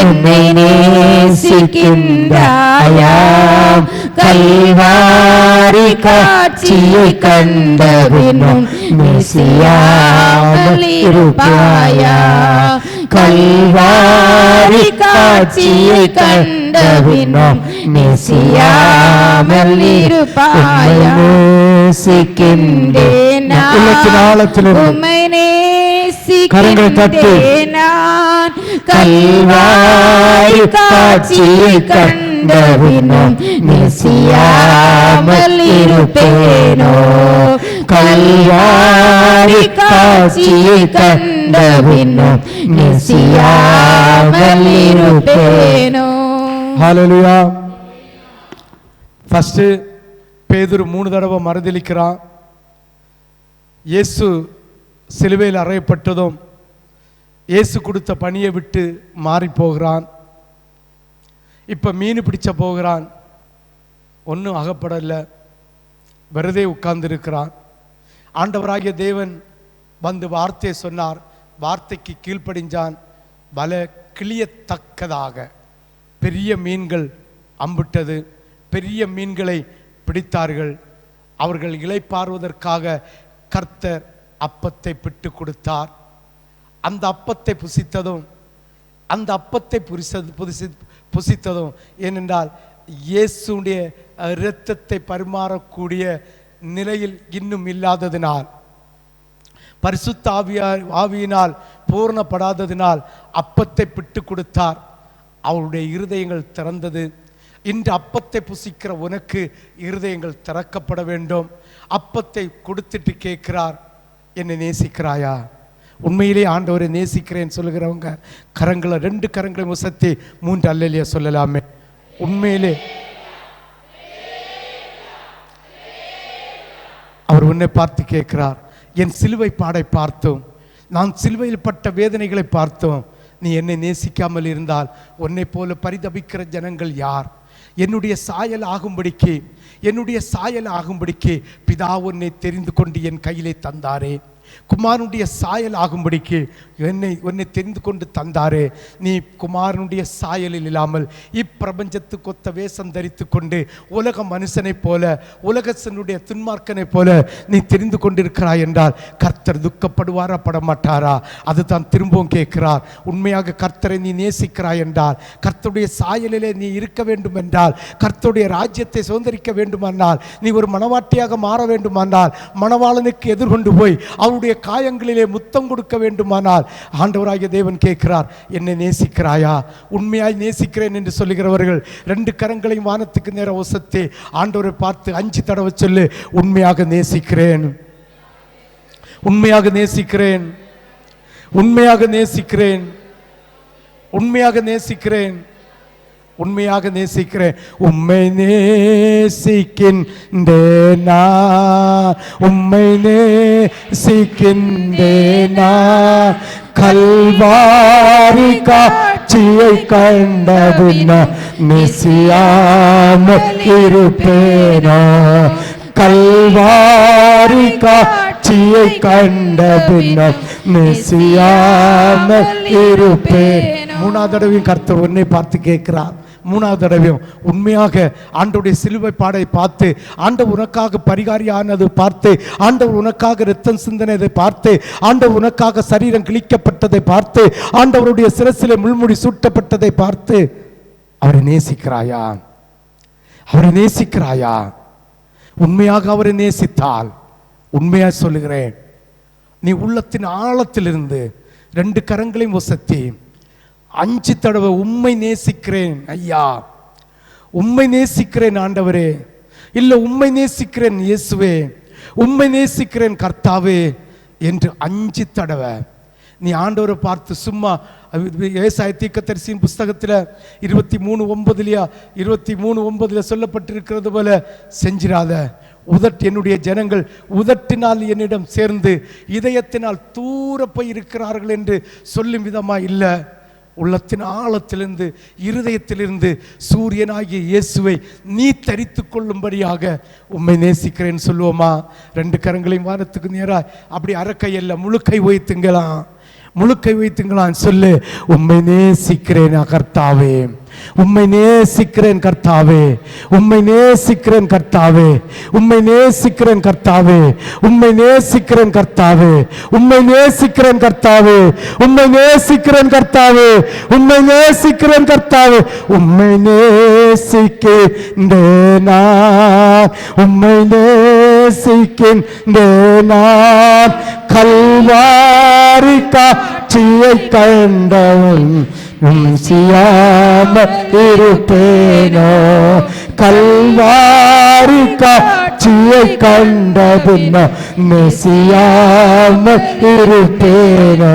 என்னை நேசிக்கின்றாயா? கல்வாரி காட்சியை கண்டபினும் நேசியாமல் இருப்பாயா? கல்வாரி காட்சியை கண்டபினும் நேசியாமல் இருப்பாயா? நேசிக்கின்றேன் உம்மை நேசிக்கின்றேன் நான். கல்வாரி காட்சியை கண்டபினும் நேசியாமல் இருப்பேனோ? கல்வாரி காட்சியை கண்டபினும் நேசியாமல் இருப்பேனோ? ஹல்லேலூயா. ஃபர்ஸ்ட் பேதுரு 3 தடவை மறுதலிக்கிறான். இயேசு சிலுவையில் அறையப்பட்டதும் இயேசு கொடுத்த பணியை விட்டு மாறி போகிறான். இப்போ மீன் பிடிச்ச போகிறான், ஒன்றும் அகப்படலை, வெறுதே உட்கார்ந்துருக்கிறான். ஆண்டவராகிய தேவன் வந்து வார்த்தையை சொன்னார், வார்த்தைக்கு கீழ்ப்படிஞ்சான். வலை கிளியத்தக்கதாக பெரிய மீன்கள் அம்பிட்டது, பெரிய மீன்களை பிடித்தார்கள். அவர்கள் இளைப்பாறுவதற்காக கர்த்தர் அப்பத்தை பிட்டு கொடுத்தார். அந்த அப்பத்தை புசித்ததும் அந்த அப்பத்தை புசித்ததும் ஏனென்றால் இயேசுடைய இரத்தத்தை பரிமாறக்கூடிய நிலையில் இன்னும் இல்லாததினால், பரிசுத்த ஆவியினால் பூரணப்படாததினால் அப்பத்தை பிட்டு கொடுத்தார். அவருடைய இருதயங்கள் திறந்தது. இன்று அப்பத்தை புசிக்கிற உனக்கு இருதயங்கள் திறக்கப்பட வேண்டும். அப்பத்தை கொடுத்துட்டு கேட்கிறார், என்னை நேசிக்கிறாயா? உண்மையிலே ஆண்டவரை நேசிக்கிறேன் சொல்லுகிறவங்க கரங்களை 2 கரங்களை உசத்தி 3 அல்லேலூயா சொல்லலாமே. உண்மையிலே அவர் உன்னை பார்த்து கேட்கிறார். என் சிலுவை பாடை பார்த்தோம், நான் சிலுவையில் பட்ட வேதனைகளை பார்த்தோம். நீ என்னை நேசிக்காமல் இருந்தால் உன்னை போல பரிதபிக்கிற ஜனங்கள் யார்? என்னுடைய சாயல் ஆகும்படிக்கு பிதா உன்னை தெரிந்து கொண்டு என் கையிலே தந்தாரே. குமாரனுடைய சாயல் ஆகும்படிக்கு உன்னை தெரிந்து கொண்டு தந்தாரே. நீ குமாரனுடைய சாயலில் இல்லாமல் இப்பிரபஞ்சத்துக்கு ஒத்த வேஷம் தரித்து கொண்டு உலக மனுஷனை போல, உலகத்தினுடைய துன்மார்க்கனை போல நீ தெரிந்து கொண்டிருக்கிறாய் என்றால் கர்த்தர் துக்கப்படுவாரா, படமாட்டாரா? அதுதான் திரும்பவும் கேட்கிறார். உண்மையாக கர்த்தரை நீ நேசிக்கிறாய் என்றால், கர்த்தருடைய சாயலிலே நீ இருக்க வேண்டும் என்றால், கர்த்தருடைய ராஜ்யத்தை சுதந்திரிக்க வேண்டுமானால், நீ ஒரு மணவாட்டியாக மாற வேண்டுமானால், மணவாளனுக்கு எதிர்கொண்டு போய் அவருடைய காயங்களிலே முத்தம் கொடுக்க வேண்டுமானால், ஆண்டவராகிய தேவன் கேட்கிறார், என்னை நேசிக்கிறாயா? உண்மையாய் நேசிக்கிறேன் என்று சொல்லுகிறவர்கள் 2 கரங்களையும் வானத்துக்கு நேரம் ஒசத்தி ஆண்டவரை பார்த்து 5 தடவை சொல்லு, உண்மையாக நேசிக்கிறேன், உண்மையாக நேசிக்கிறேன், உண்மையாக நேசிக்கிறேன், உண்மையாக நேசிக்கிறேன், உண்மையாக நேசிக்கிறேன். உம்மை நேசிக்கின்றேனா, உம்மை நேசிக்கின்றேனா, கல்வாரி காட்சியை கண்டபின்னா மெசியாமல் இருப்பேனோ, கல்வாரி காட்சியை கண்டபின்னா மெசியாமல் இருப்பேன். 3வது தடவையும் கர்த்தர் உன்னை பார்த்து கேட்கிறார். 3வது தடவையும் உண்மையாக ஆண்டவருடைய சிலுவை பாடை பார்த்து, ஆண்டவர் உனக்காக பரிகாரியானது பார்த்து, ஆண்டவர் உனக்காக இரத்தம் சிந்தனையை பார்த்து, ஆண்டவர் உனக்காக சரீரம் கிழிக்கப்பட்டதை பார்த்து, ஆண்டவருடைய சிரசிலே முள்முடி சூட்டப்பட்டதை பார்த்து, அவரை நேசிக்கிறாயா? அவரை நேசிக்கிறாயா? உண்மையாக அவரை நேசித்தால், உண்மையாக சொல்லுகிறேன், நீ உள்ளத்தின் ஆழத்திலிருந்து 2 கரங்களையும் ஒசத்தி 5 தடவை உம்மை நேசிக்கிறேன் ஐயா, உம்மை நேசிக்கிறேன் ஆண்டவரே, இல்லை உம்மை நேசிக்கிறேன் இயேசுவே, உம்மை நேசிக்கிறேன் கர்த்தாவே என்று 5 தடவை நீ ஆண்டவரை பார்த்து சும்மா ஏசாயா தீர்க்கதரிசியின் புஸ்தகத்தில் 23:9 சொல்லப்பட்டிருக்கிறது போல செஞ்சிராத. என்னுடைய ஜனங்கள் உதட்டினால் என்னிடம் சேர்ந்து இதயத்தினால் தூர போய் இருக்கிறார்கள் என்று சொல்லும் விதமாக இல்லை, உள்ளத்தின் ஆழத்திலிருந்து இருதயத்திலிருந்து சூரியனாகிய இயேசுவை நீ தரித்து கொள்ளும்படியாக உம்மை நேசிக்கிறேன்னு சொல்லுவோமா? 2 கரங்களையும் வானத்துக்கு நேராக அப்படி அரக்கையல்ல முழுக்கை வைத்துங்களாம், முழுக்கை வைத்துங்களாம் சொல்லு, உம்மை நேசிக்கிறேன் கர்த்தாவே, உம்மை நேசிக்கிறேன் கர்த்தாவே, உம்மை நேசிக்கிறேன் கர்த்தாவே, உம்மை நேசிக்கிறேன் கர்த்தாவே, உம்மை நேசிக்கிறேன் கர்த்தாவே, உம்மை நேசிக்கிறேன் கர்த்தாவே, உம்மை நேசிக்கிறேன் கர்த்தாவே, உம்மை நேசிக்கிறேன் கர்த்தாவே, உம்மை நேசிக்கின்றேனா, உம்மை நேசிக்கின்றேனா, கல்வாரி காட்சியை கண்டவன் மெசியாமல் இருப்பேனோ, கல்வாரி காட்சியை கண்டபின்னா மெசியாமல் இருப்பேனோ.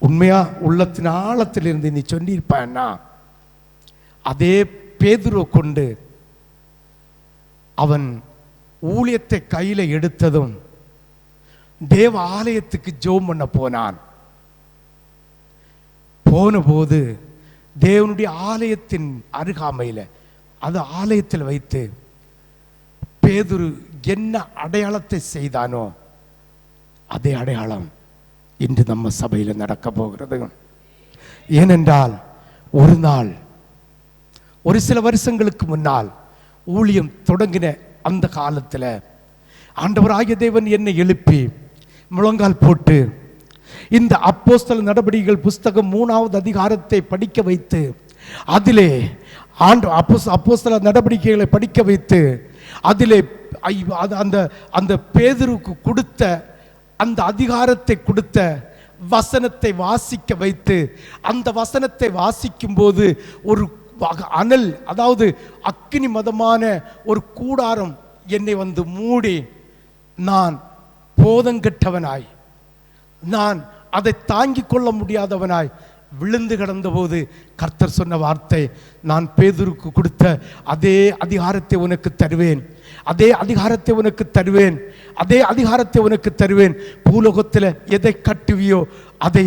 உண்மையா உள்ளத்தின் ஆழத்தில் இருந்து நீ சொல்லியிருப்பான்னா, அதே பேதுருவை கொண்டு அவன் ஊழியத்தை கையில எடுத்ததும் தேவ ஆலயத்துக்கு ஜெபம் பண்ண போனான். போனபோது தேவனுடைய ஆலயத்தின் அருகாமையில், அது ஆலயத்தில் வைத்து பேதுரு என்ன அடையாளத்தை செய்தானோ அதே அடையாளம் இன்று நம்ம சபையில் நடக்க போகிறது. ஏனென்றால் ஒரு நாள், ஒரு சில வருஷங்களுக்கு முன்னால் ஊழியம் தொடங்கின அந்த காலத்தில் ஆண்டவராகிய தேவன் என்னை எழுப்பி முழங்கால் போட்டு இந்த அப்போஸ்தல நடபடிகள் புஸ்தகம் 3வது அதிகாரத்தை படிக்க வைத்து, அதிலே அப்போஸ்தல நடபடிக்கைகளை படிக்க வைத்து, அதிலே அந்த பேதுருக்கு கொடுத்த அந்த அதிகாரத்தை கொடுத்த வசனத்தை வாசிக்க வைத்து, அந்த வசனத்தை வாசிக்கும் போது ஒரு அனல், அதாவது அக்கினி மதமான ஒரு கூடாரம் என்னை வந்து மூடி, நான் போதங்கெட்டவனாய், நான் அதை தாங்கிக் கொள்ள முடியாதவனாய் விழுந்து கிடந்த போது கர்த்தர் சொன்ன வார்த்தை, நான் பேதுருக்கு கொடுத்த அதே அதிகாரத்தை உனக்கு தருவேன், அதே அதிகாரத்தை உனக்கு தருவேன், அதே அதிகாரத்தை உனக்கு தருவேன். பூலோகத்தில் எதை கட்டுவியோ அதை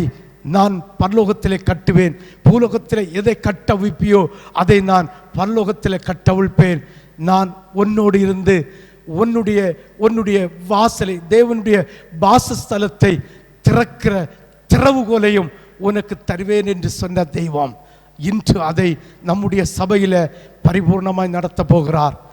நான் பரலோகத்திலே கட்டுவேன், பூலோகத்தில் எதை கட்டவிப்பியோ அதை நான் பரலோகத்தில் கட்டவிழ்ப்பேன். நான் உன்னோடு இருந்து உன்னுடைய வாசலை, தேவனுடைய வாசஸ்தலத்தை திறக்கிற திறவுகோலையும் உனக்கு தருவேன் என்று சொன்ன தெய்வம் இன்று அதை நம்முடைய சபையில் பரிபூர்ணமாய் நடத்த போகிறார்.